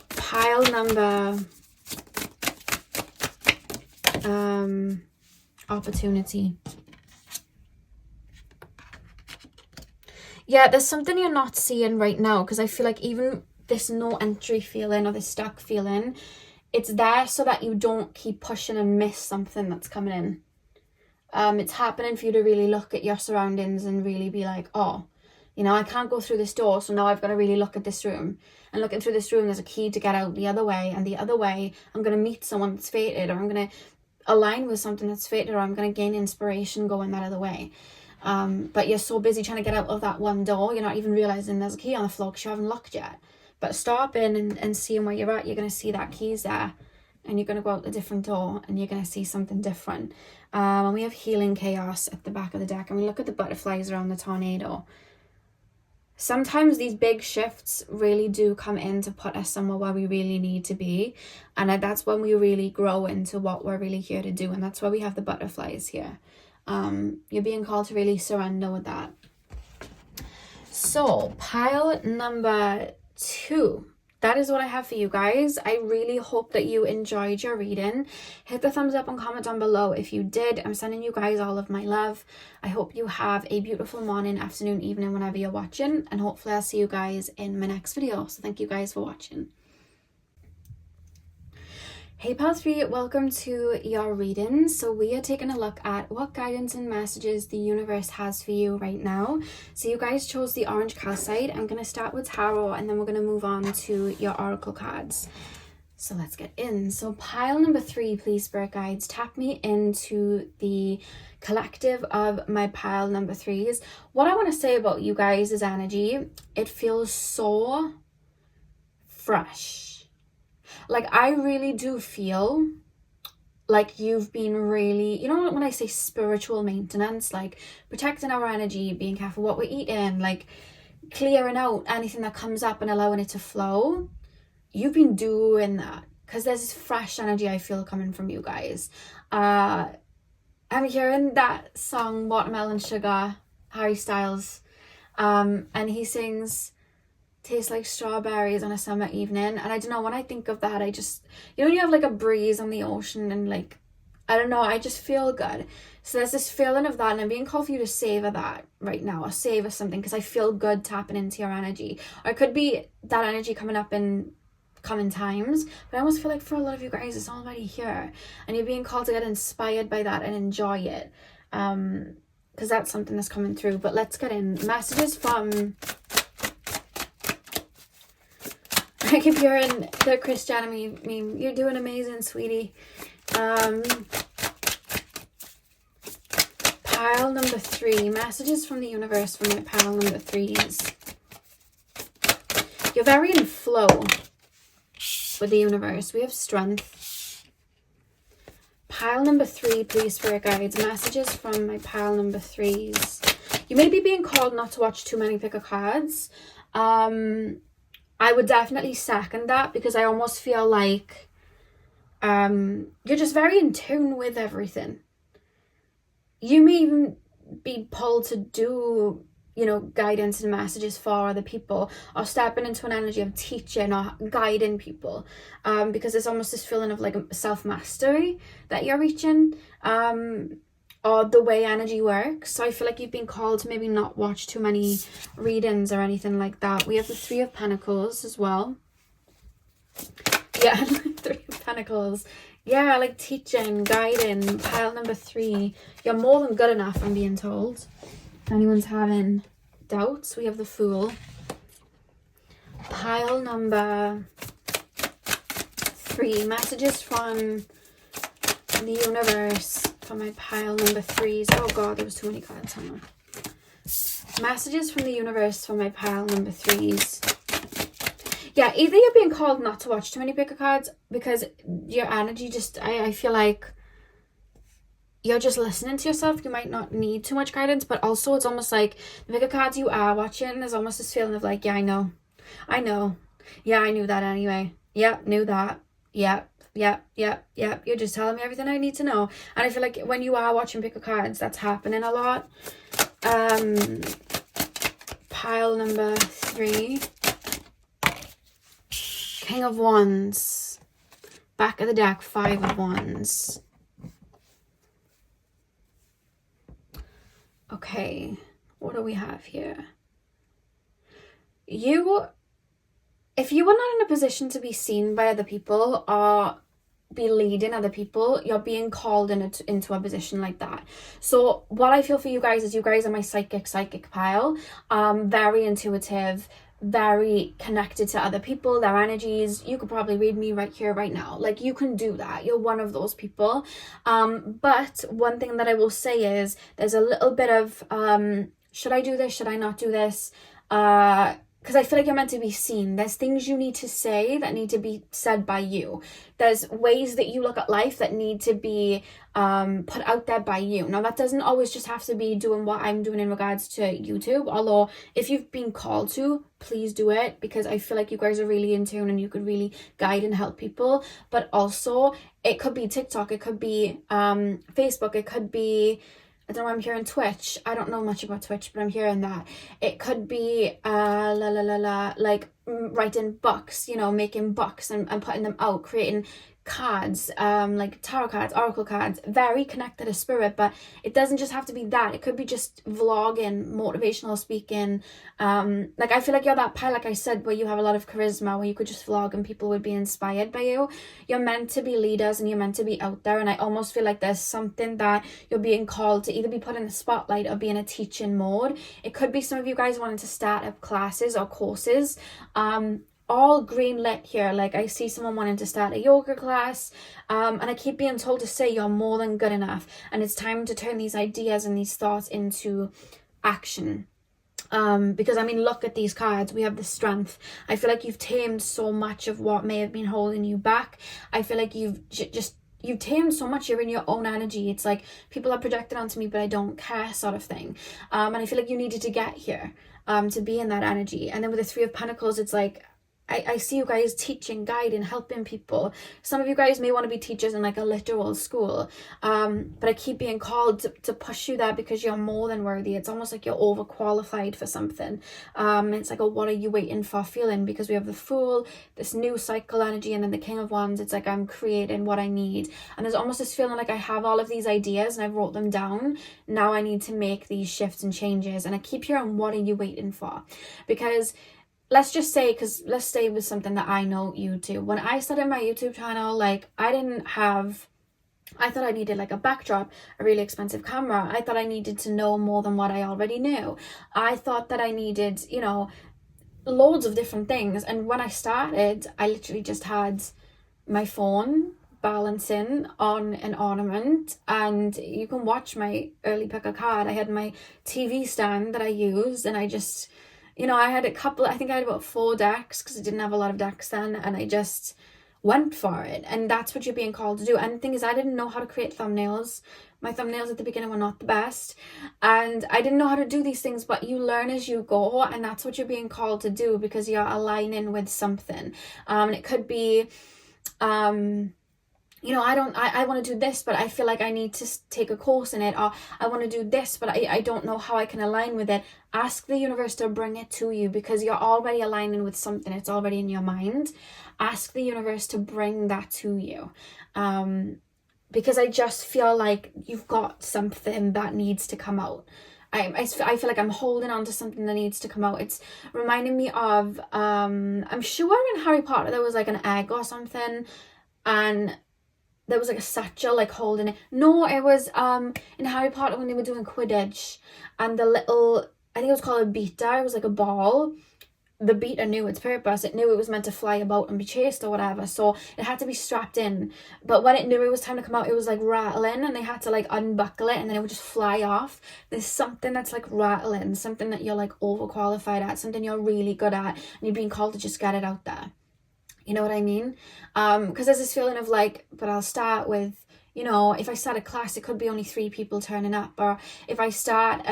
Pile number opportunity. Yeah, there's something you're not seeing right now, because I feel like even this no entry feeling or this stuck feeling, it's there so that you don't keep pushing and miss something that's coming in. It's happening for you to really look at your surroundings and really be like, oh, I can't go through this door, so now I've got to really look at this room. And looking through this room, there's a key to get out the other way, and the other way, I'm going to meet someone that's fated, or I'm going to align with something that's fated, or I'm going to gain inspiration going that other way. But you're so busy trying to get out of that one door, you're not even realising there's a key on the floor because you haven't looked yet. But stopping and seeing where you're at, you're going to see that key's there, and you're going to go out a different door, and you're going to see something different. And we have healing chaos at the back of the deck, and we look at the butterflies around the tornado. Sometimes these big shifts really do come in to put us somewhere where we really need to be, and that's when we really grow into what we're really here to do, and that's why we have the butterflies here. You're being called to really surrender with that. So pile number 2, that is what I have for you guys. I really hope that you enjoyed your reading. Hit the thumbs up and comment down below if you did. I'm sending you guys all of my love. I hope you have a beautiful morning, afternoon, evening, whenever you're watching, and hopefully I'll see you guys in my next video. So thank you guys for watching. Hey Pile 3, welcome to your reading. So we are taking a look at what guidance and messages the universe has for you right now. So you guys chose the orange calcite. I'm going to start with tarot, and then we're going to move on to your oracle cards. So let's get in. So pile number 3, please, spirit guides, tap me into the collective of my pile number 3s. What I want to say about you guys' energy, it feels so fresh. Like, I really do feel like you've been really, when I say spiritual maintenance, like protecting our energy, being careful what we're eating, like clearing out anything that comes up and allowing it to flow. You've been doing that because there's this fresh energy I feel coming from you guys. I'm hearing that song, Watermelon Sugar, Harry Styles, and he sings, tastes like strawberries on a summer evening. And I don't know, when I think of that, I just, when you have like a breeze on the ocean and like, I don't know, I just feel good. So there's this feeling of that, and I'm being called for you to savor that right now, or savor something, because I feel good tapping into your energy. Or it could be that energy coming up in coming times, but I almost feel like for a lot of you guys, it's already here, and you're being called to get inspired by that and enjoy it, because that's something that's coming through. But let's get in. Messages from, I keep hearing the Christiana meme, you're doing amazing, sweetie. Pile number 3, messages from the universe from your pile number 3s. You're very in flow with the universe. We have strength. Pile number 3, please, spirit guides, messages from my pile number 3s. You may be being called not to watch too many pick of cards. I would definitely second that, because I almost feel like you're just very in tune with everything. You may even be pulled to do, guidance and messages for other people, or stepping into an energy of teaching or guiding people, because there's almost this feeling of like self-mastery that you're reaching, or the way energy works. So I feel like you've been called to maybe not watch too many readings or anything like that. We have the 3 of Pentacles as well. Yeah, 3 of Pentacles. Yeah, like teaching, guiding. Pile number 3. You're more than good enough, I'm being told. If anyone's having doubts, we have the Fool. Pile number 3. Messages from the universe for my pile number 3s. Oh god, there was too many cards. Hang on. Messages from the universe for my pile number 3s. Yeah, either you're being called not to watch too many pick of cards because your energy just, I feel like you're just listening to yourself. You might not need too much guidance, but also it's almost like the pick of cards you are watching, there's almost this feeling of like, yeah, I know. Yeah, I knew that anyway. Yep, knew that. Yep. You're just telling me everything I need to know. And I feel like when you are watching pick of cards, that's happening a lot. Pile number 3. King of Wands. Back of the deck, 5 of Wands. Okay, what do we have here? If you were not in a position to be seen by other people or be leading other people, you're being called into a position like that. So what I feel for you guys is you guys are my psychic pile. Very intuitive, very connected to other people, their energies. You could probably read me right here, right now. Like, you can do that. You're one of those people. But one thing that I will say is there's a little bit of, should I do this? Should I not do this? Because I feel like you're meant to be seen. There's things you need to say that need to be said by you. There's ways that you look at life that need to be put out there by you. Now, that doesn't always just have to be doing what I'm doing in regards to YouTube. Although, if you've been called to, please do it. Because I feel like you guys are really in tune and you could really guide and help people. But also, it could be TikTok. It could be Facebook. It could be... I don't know, I'm hearing Twitch. I don't know much about Twitch, but I'm hearing that. It could be, like writing books, you know, making books and putting them out, creating cards, like tarot cards, oracle cards, very connected to spirit, but it doesn't just have to be that. It could be just vlogging, motivational speaking. Like, I feel like you're that pile, like I said, where you have a lot of charisma, where you could just vlog and people would be inspired by you. You're meant to be leaders and you're meant to be out there, and I almost feel like there's something that you're being called to either be put in the spotlight or be in a teaching mode. It could be some of you guys wanting to start up classes or courses. All green lit here. Like, I see someone wanting to start a yoga class, and I keep being told to say you're more than good enough, and it's time to turn these ideas and these thoughts into action. Because I mean, look at these cards. We have the Strength. I feel like you've tamed so much of what may have been holding you back. I feel like you've tamed so much. You're in your own energy. It's like people are projected onto me, but I don't care, sort of thing. And I feel like you needed to get here to be in that energy. And then with the 3 of Pentacles, it's like, I see you guys teaching, guiding, helping people. Some of you guys may want to be teachers in like a literal school. But I keep being called to push you there because you're more than worthy. It's almost like you're overqualified for something. It's like a what are you waiting for feeling, because we have the Fool, this new cycle energy, and then the King of Wands. It's like I'm creating what I need. And there's almost this feeling like I have all of these ideas and I've wrote them down. Now I need to make these shifts and changes. And I keep hearing, what are you waiting for? Because let's just say, because let's stay with something that I know you do. When I started my YouTube channel, like, I thought I needed like a backdrop, a really expensive camera. I thought I needed to know more than what I already knew. I thought that I needed, you know, loads of different things. And when I started, I literally just had my phone balancing on an ornament, and you can watch my early pick a card. I had my TV stand that I used, and I just... You know, I had I think I had about 4 decks because I didn't have a lot of decks then, and I just went for it. And that's what you're being called to do. And the thing is, I didn't know how to create thumbnails. My thumbnails at the beginning were not the best. And I didn't know how to do these things, but you learn as you go, and that's what you're being called to do because you're aligning with something. And it could be... you know, I want to do this, but I feel like I need to take a course in it, or I want to do this, but I don't know how I can align with it. Ask the universe to bring it to you because you're already aligning with something. It's already in your mind. Ask the universe to bring that to you. Because I just feel like you've got something that needs to come out. I feel like I'm holding on to something that needs to come out. It's reminding me of, I'm sure in Harry Potter there was like an egg or something, and there was like a satchel like holding it. No, it was in Harry Potter when they were doing Quidditch, and the little, I think it was called a beater, it was like a ball, the beetle knew its purpose. It knew it was meant to fly about and be chased or whatever, so it had to be strapped in. But when it knew it was time to come out, it was like rattling, and they had to like unbuckle it, and then it would just fly off. There's something that's like rattling, something that you're like overqualified at, something you're really good at, and you're being called to just get it out there. You know what I mean? Because there's this feeling of like, but I'll start with, you know, if I start a class, it could be only 3 people turning up. Or if I start,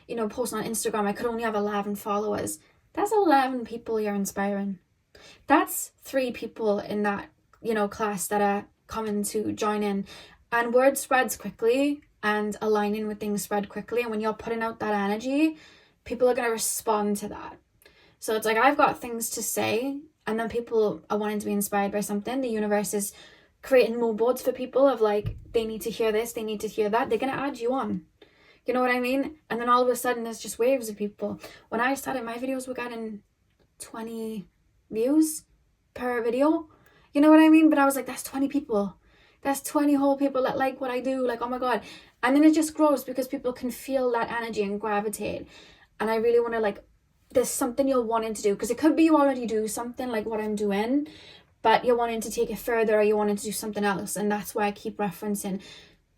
you know, posting on Instagram, I could only have 11 followers. That's 11 people you're inspiring. That's 3 people in that, you know, class that are coming to join in. And word spreads quickly, and aligning with things spread quickly. And when you're putting out that energy, people are going to respond to that. So it's like, I've got things to say, and then people are wanting to be inspired by something. The universe is creating more boards for people of like, they need to hear this, they need to hear that. They're going to add you on. You know what I mean? And then all of a sudden there's just waves of people. When I started, my videos were getting 20 views per video. You know what I mean? But I was like, that's 20 people. That's 20 whole people that like what I do. Like, oh my God. And then it just grows because people can feel that energy and gravitate. And I really want to like, there's something you're wanting to do. Because it could be you already do something like what I'm doing, but you're wanting to take it further, or you're wanting to do something else. And that's why I keep referencing,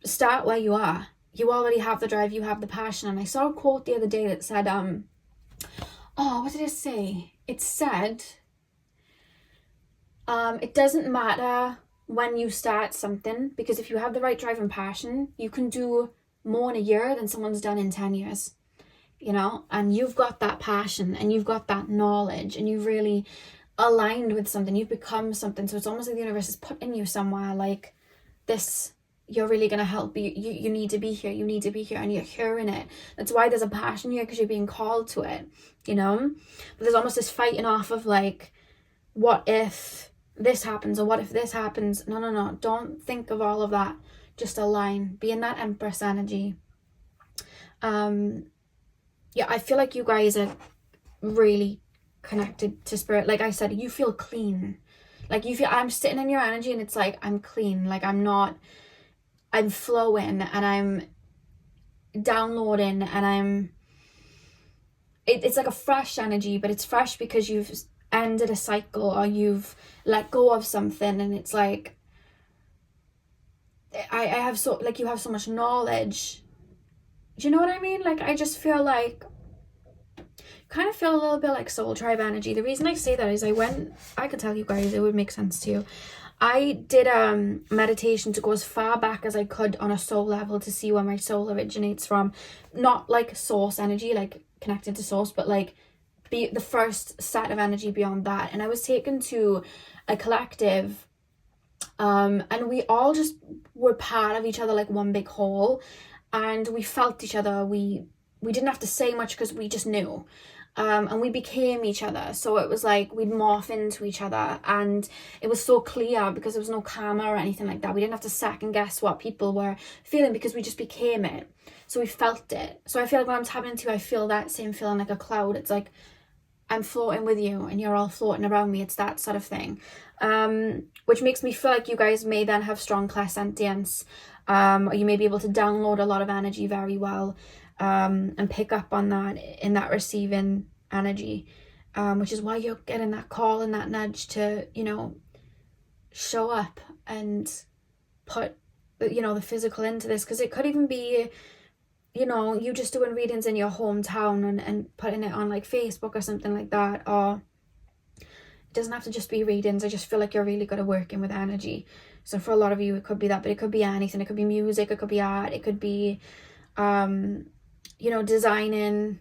start where you are. You already have the drive, you have the passion. And I saw a quote the other day that said, what did it say? It said, it doesn't matter when you start something, because if you have the right drive and passion, you can do more in a year than someone's done in 10 years. You know, and you've got that passion, and you've got that knowledge, and you've really aligned with something, you've become something. So it's almost like the universe is putting you somewhere like this. You're really going to help. You need to be here. You need to be here, and you're hearing it. That's why there's a passion here, because you're being called to it, you know. But there's almost this fighting off of like, what if this happens, or what if this happens? No. Don't think of all of that. Just align. Be in that Empress energy. Yeah, I feel like you guys are really connected to spirit. Like I said, you feel clean. Like you feel, I'm sitting in your energy, and it's like, I'm clean. Like I'm flowing, and I'm downloading, and it's like a fresh energy, but it's fresh because you've ended a cycle, or you've let go of something. And it's like, I have so, like, you have so much knowledge. Do you know what I mean? Like, I just feel like, kind of feel a little bit like soul tribe energy. The reason I say that is I could tell you guys, it would make sense to you. I did meditation to go as far back as I could on a soul level, to see where my soul originates from. Not like source energy, like connected to source, but like be the first set of energy beyond that. And I was taken to a collective, and we all just were part of each other, like one big whole. And we felt each other. We didn't have to say much because we just knew. And we became each other. So it was like we'd morph into each other, and it was so clear because there was no karma or anything like that. We didn't have to second guess what people were feeling, because we just became it. So we felt it. So I feel like when I'm tapping into, I feel that same feeling, like a cloud. It's like I'm floating with you, and you're all floating around me. It's that sort of thing, which makes me feel like you guys may then have strong clairsentience, or you may be able to download a lot of energy very well. And pick up on that in that receiving energy, which is why you're getting that call and that nudge to, you know, show up and put, you know, the physical into this. Because it could even be, you know, you just doing readings in your hometown and putting it on like Facebook or something like that. Or it doesn't have to just be readings. I just feel like you're really good at working with energy. So for a lot of you, it could be that, but it could be anything. It could be music, it could be art, it could be you know, designing.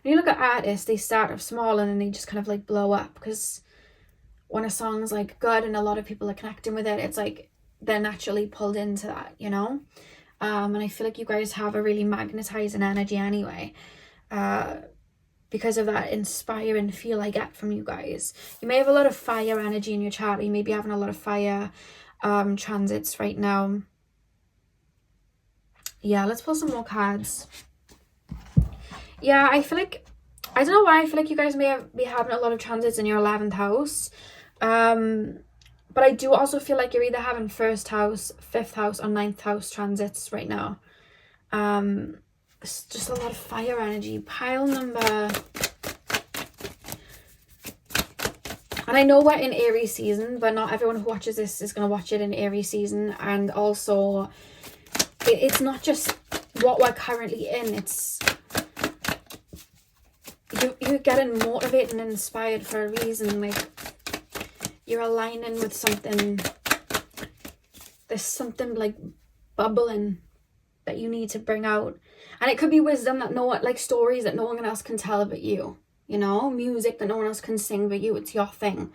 When you look at artists, they start off small and then they just kind of like blow up, because when a song's like good and a lot of people are connecting with it, it's like they're naturally pulled into that, you know. And I feel like you guys have a really magnetizing energy anyway, because of that inspiring feel I get from you guys. You may have a lot of fire energy in your chart, or you may be having a lot of fire transits right now. Yeah, let's pull some more cards. Yeah, I feel like, I don't know why, I feel like you guys may be having a lot of transits in your 11th house. But I do also feel like you're either having 1st house, 5th house, or 9th house transits right now. It's just a lot of fire energy. Pile number And I know we're in Aries season, but not everyone who watches this is going to watch it in Aries season. And also, it's not just what we're currently in. It's you're getting motivated and inspired for a reason. Like, you're aligning with something. There's something like bubbling that you need to bring out. And it could be wisdom that no one, like stories that no one else can tell but you. You know, music that no one else can sing but you. It's your thing.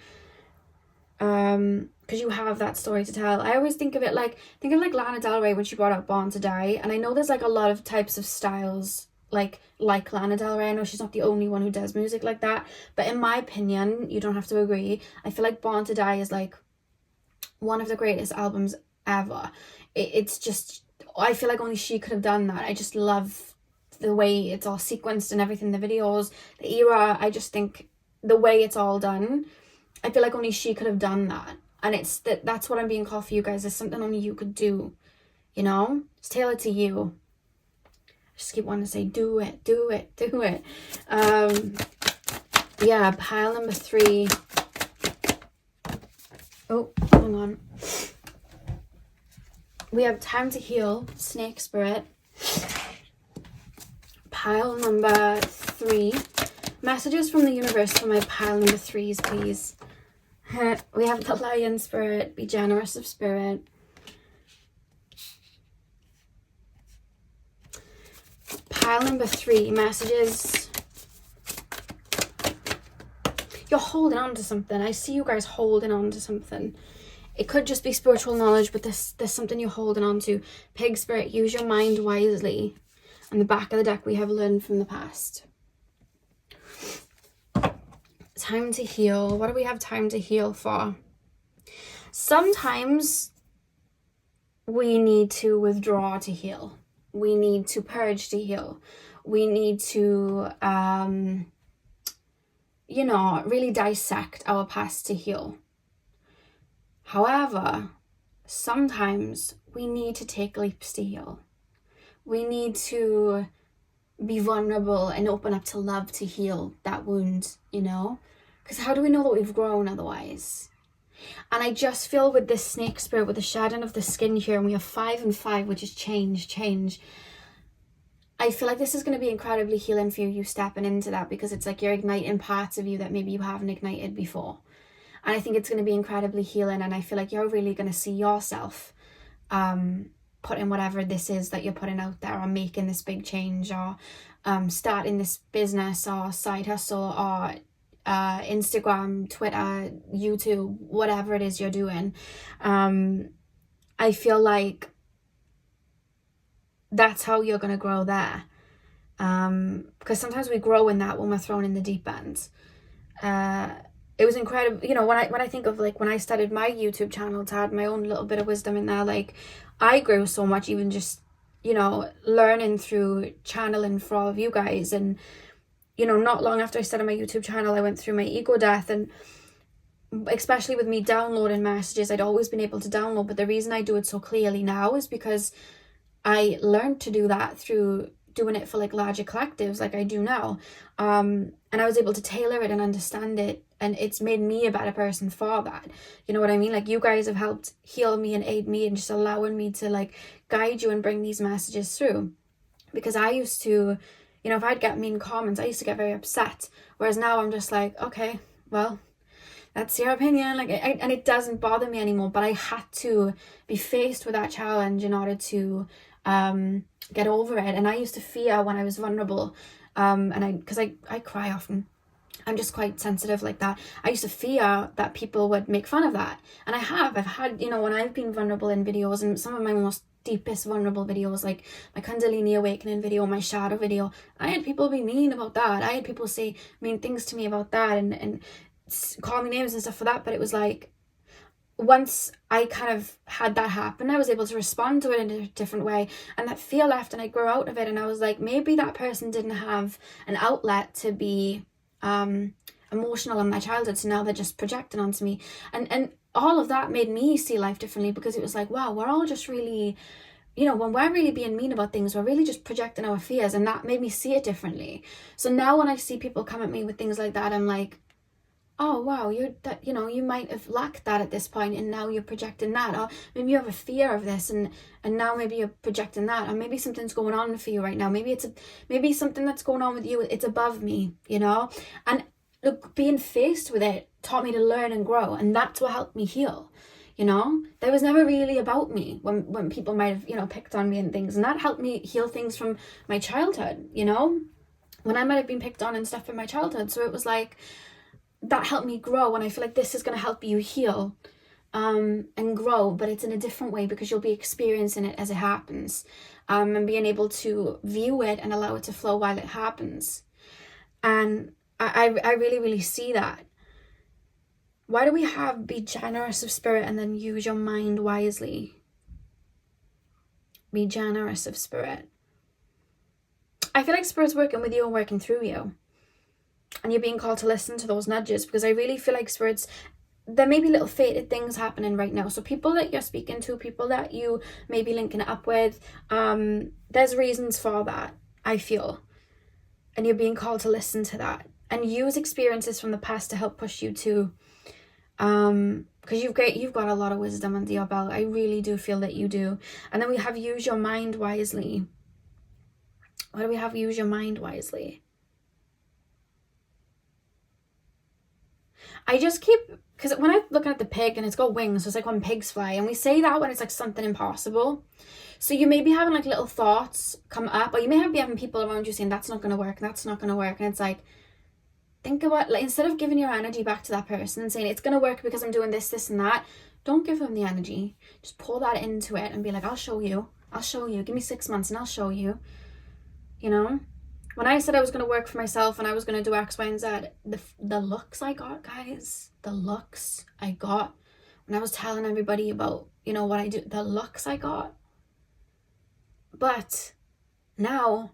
Because you have that story to tell. I always think of like Lana Del Rey when she brought out Born to Die. And I know there's like a lot of types of styles like Lana Del Rey. I know she's not the only one who does music like that. But in my opinion, you don't have to agree. I feel like Born to Die is like one of the greatest albums ever. It's just, I feel like only she could have done that. I just love the way it's all sequenced and everything, the videos, the era. I just think the way it's all done, I feel like only she could have done that. And it's that's what I'm being called for you guys. There's something only you could do, you know? It's tailored to you. I just keep wanting to say, do it, do it, do it. Yeah, pile number 3. Oh, hang on. We have Time to Heal, Snake Spirit. Pile number 3. Messages from the universe for my pile number 3s, please. We have the Lion Spirit, be generous of spirit. Pile number 3, messages. You're holding on to something. I see you guys holding on to something. It could just be spiritual knowledge, but there's something you're holding on to. Pig Spirit, use your mind wisely. On the back of the deck, we have learned from the past. Time to heal. What do we have time to heal for? Sometimes we need to withdraw to heal. We need to purge to heal. We need to, you know, really dissect our past to heal. However, sometimes we need to take leaps to heal. We need to be vulnerable and open up to love to heal that wound, you know? Because how do we know that we've grown otherwise? And I just feel with this Snake Spirit, with the shedding of the skin here, and we have 5 and 5, which is change. I feel like this is going to be incredibly healing for you stepping into that, because it's like you're igniting parts of you that maybe you haven't ignited before. And I think it's going to be incredibly healing, and I feel like you're really going to see yourself putting whatever this is that you're putting out there, or making this big change, or starting this business or side hustle, or Instagram, Twitter, YouTube, whatever it is you're doing. I feel like that's how you're going to grow there. Because sometimes we grow in that when we're thrown in the deep end. It was incredible, you know, when I think of like when I started my YouTube channel to add my own little bit of wisdom in there, like I grew so much, even just, you know, learning through channeling for all of you guys. And, you know, not long after I started my YouTube channel, I went through my ego death, and especially with me downloading messages, I'd always been able to download, but the reason I do it so clearly now is because I learned to do that through doing it for like larger collectives like I do now. And I was able to tailor it and understand it, and it's made me a better person for that. You know what I mean? Like, you guys have helped heal me and aid me and just allowing me to like guide you and bring these messages through. Because I used to, you know, if I'd get mean comments, I used to get very upset. Whereas now I'm just like, okay, well, that's your opinion. Like, and it doesn't bother me anymore. But I had to be faced with that challenge in order to get over it. And I used to fear when I was vulnerable. Because I cry often. I'm just quite sensitive like that. I used to fear that people would make fun of that. And I've had, you know, when I've been vulnerable in videos, and some of my most deepest vulnerable videos, like my Kundalini Awakening video, my shadow video, I had people be mean about that. I had people say mean things to me about that, and call me names and stuff for that. But it was like, once I kind of had that happen, I was able to respond to it in a different way, and that fear left, and I grew out of it. And I was like, maybe that person didn't have an outlet to be emotional in my childhood, so now they're just projecting onto me. And all of that made me see life differently, because it was like, wow, we're all just really, you know, when we're really being mean about things, we're really just projecting our fears, and that made me see it differently. So now when I see people come at me with things like that, I'm like, oh wow, you might have lacked that at this point, and now you're projecting that. Or maybe you have a fear of this, and now maybe you're projecting that. Or maybe something's going on for you right now. Maybe something that's going on with you, it's above me, and look, being faced with it taught me to learn and grow, and that's what helped me heal. There was never really about me when people might have picked on me and things, and that helped me heal things from my childhood, when I might have been picked on and stuff in my childhood. So it was like, that helped me grow, and I feel like this is going to help you heal and grow, but it's in a different way, because you'll be experiencing it as it happens, and being able to view it and allow it to flow while it happens. And I really, really see that. Why do we have be generous of spirit and then use your mind wisely? Be generous of spirit. I feel like spirit's working with you and working through you. And you're being called to listen to those nudges, because I really feel like there may be little fated things happening right now. So people that you're speaking to, people that you may be linking it up with, there's reasons for that, I feel. And you're being called to listen to that. And use experiences from the past to help push you to, because you've got a lot of wisdom under your belt. I really do feel that you do. And then we have use your mind wisely. What do we have? Use your mind wisely. I just keep, because when I'm looking at the pig and it's got wings, so it's like when pigs fly, and we say that when it's like something impossible. So you may be having like little thoughts come up, or you may be having people around you saying that's not going to work, that's not going to work, and it's like, think about, like, instead of giving your energy back to that person and saying it's going to work because I'm doing this, this and that, don't give them the energy. Just pour that into it and be like, I'll show you, give me 6 months and I'll show you. When I said I was going to work for myself and I was going to do X, Y, and Z, the looks I got, guys, the looks I got when I was telling everybody about, what I do, the looks I got. But now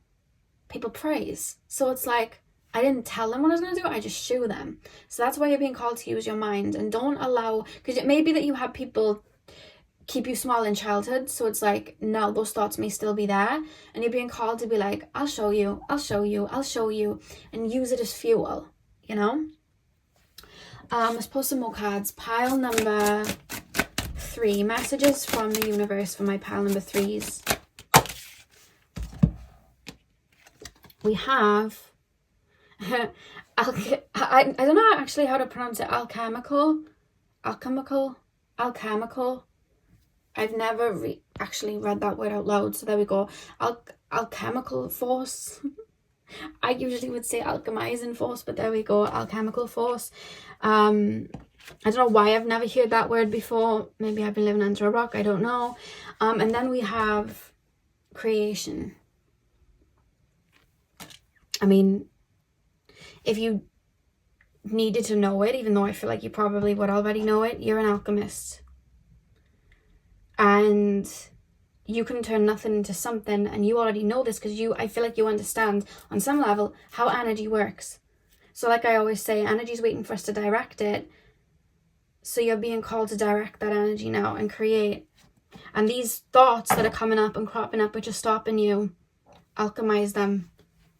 people praise. So it's like, I didn't tell them what I was going to do, I just show them. So that's why you're being called to use your mind, and don't allow, because it may be that you have people keep you small in childhood, so it's like, no, those thoughts may still be there, and you're being called to be like, I'll show you, and use it as fuel, Let's pull some more cards. Pile number 3, messages from the universe for my pile number 3s. We have I don't know actually how to pronounce it. Alchemical. I've never actually read that word out loud, so there we go. Alchemical force. I usually would say alchemizing force, but there we go. Alchemical force. I don't know why I've never heard that word before. Maybe I've been living under a rock, I don't know. And then we have creation. I mean, if you needed to know it, even though I feel like you probably would already know it, you're an alchemist. And you can turn nothing into something, and you already know this because I feel like you understand on some level how energy works. So like I always say, energy's waiting for us to direct it. So you're being called to direct that energy now and create. And these thoughts that are coming up and cropping up, which are stopping you, alchemize them.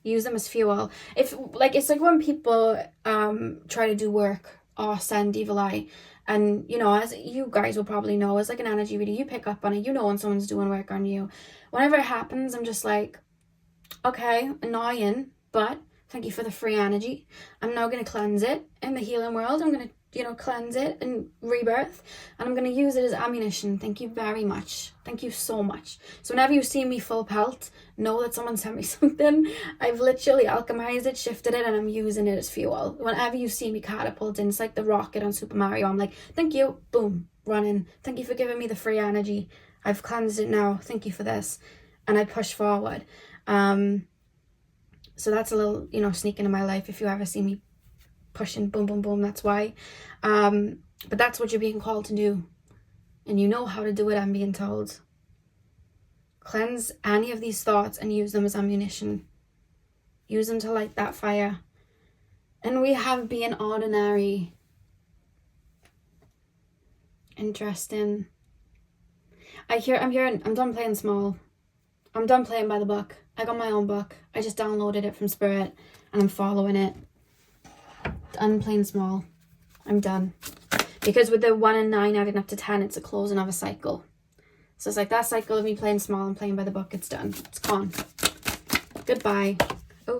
Use them as fuel. It's like when people try to do work or send evil eye, and as you guys will probably know, it's like an energy reader. You pick up on it. When someone's doing work on you. Whenever it happens, I'm just like, okay, annoying, but thank you for the free energy. I'm now going to cleanse it in the healing world. I'm going to cleanse it and rebirth, and I'm going to use it as ammunition. Thank you very much. Thank you so much. So whenever you see me full pelt, know that someone sent me something. I've literally alchemized it, shifted it, and I'm using it as fuel. Whenever you see me catapulting, it's like the rocket on Super Mario. I'm like, thank you, boom, running. Thank you for giving me the free energy. I've cleansed it now. Thank you for this. And I push forward. So that's a little, sneak into my life. If you ever see me pushing, boom, boom, boom, that's why. But that's what you're being called to do. And you know how to do it, I'm being told. Cleanse any of these thoughts and use them as ammunition. Use them to light that fire. And we have being ordinary. Interesting. I'm done playing small. I'm done playing by the book. I got my own book. I just downloaded it from Spirit and I'm following it. Done playing small. I'm done. Because with the 1 and 9 adding up to 10, it's a closing of a cycle. So it's like that cycle of me playing small and playing by the book, it's done. It's gone. Goodbye. Oh.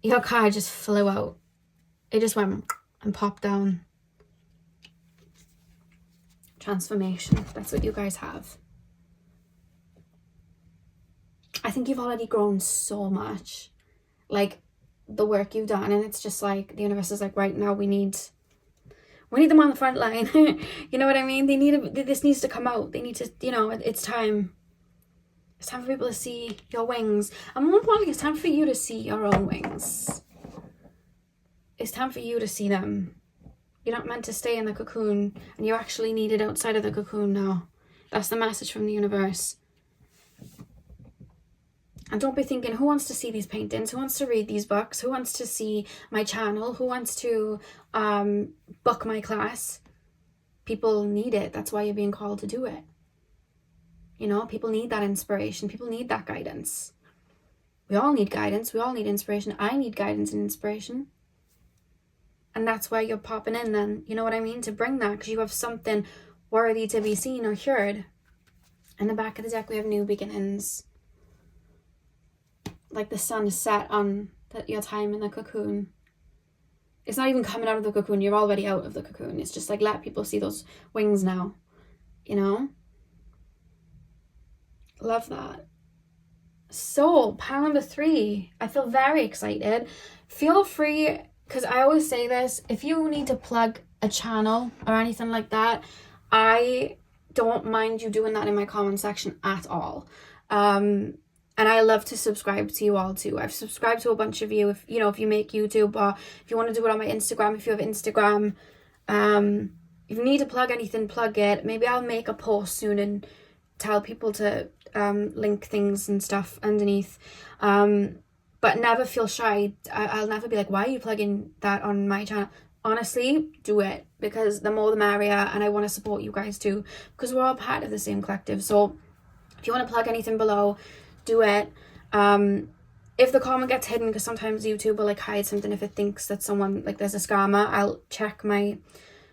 Your card just flew out. It just went and popped down. Transformation. That's what you guys have. I think you've already grown so much. Like, the work you've done, and it's just like, the universe is like, right now we need them on the front line. You know what I mean? This needs to come out. They need to, you know, it's time. It's time for people to see your wings. And more importantly, it's time for you to see your own wings. It's time for you to see them. You're not meant to stay in the cocoon, and you're actually needed outside of the cocoon now. That's the message from the universe. And don't be thinking, who wants to see these paintings? Who wants to read these books? Who wants to see my channel? Who wants to book my class? People need it. That's why you're being called to do it. You know, people need that inspiration. People need that guidance. We all need guidance. We all need inspiration. I need guidance and inspiration. And that's why you're popping in then. You know what I mean? To bring that, because you have something worthy to be seen or heard. In the back of the deck, we have new beginnings. Like the sun is set on your time in the cocoon. It's not even coming out of the cocoon. You're already out of the cocoon. It's just like, let people see those wings now. You know? Love that. So, pile number 3. I feel very excited. Feel free, because I always say this, if you need to plug a channel or anything like that, I don't mind you doing that in my comment section at all. And I love to subscribe to you all too. I've subscribed to a bunch of you. If you make YouTube, or if you want to do it on my Instagram, if you have Instagram, if you need to plug anything, plug it. Maybe I'll make a post soon and tell people to link things and stuff underneath. But never feel shy. I'll never be like, why are you plugging that on my channel? Honestly, do it, because the more the merrier, and I want to support you guys too, because we're all part of the same collective. So if you want to plug anything below, do it. If the comment gets hidden, because sometimes YouTube will like hide something if it thinks that someone, like there's a scammer, I'll check my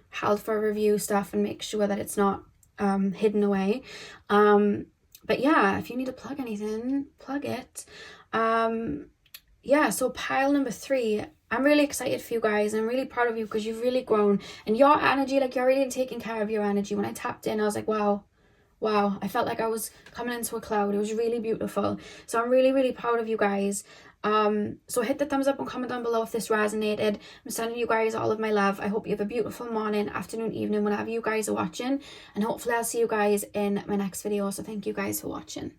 held for review stuff and make sure that it's not hidden away. But yeah, if you need to plug anything, plug it. Yeah, so pile number 3, I'm really excited for you guys. I'm really proud of you, because you've really grown, and your energy, like, you're really taking care of your energy. When I tapped in, I was like, wow, I felt like I was coming into a cloud. It was really beautiful. So I'm really, really proud of you guys. So hit the thumbs up and comment down below if this resonated. I'm sending you guys all of my love. I hope you have a beautiful morning, afternoon, evening, whenever you guys are watching. And hopefully I'll see you guys in my next video. So thank you guys for watching.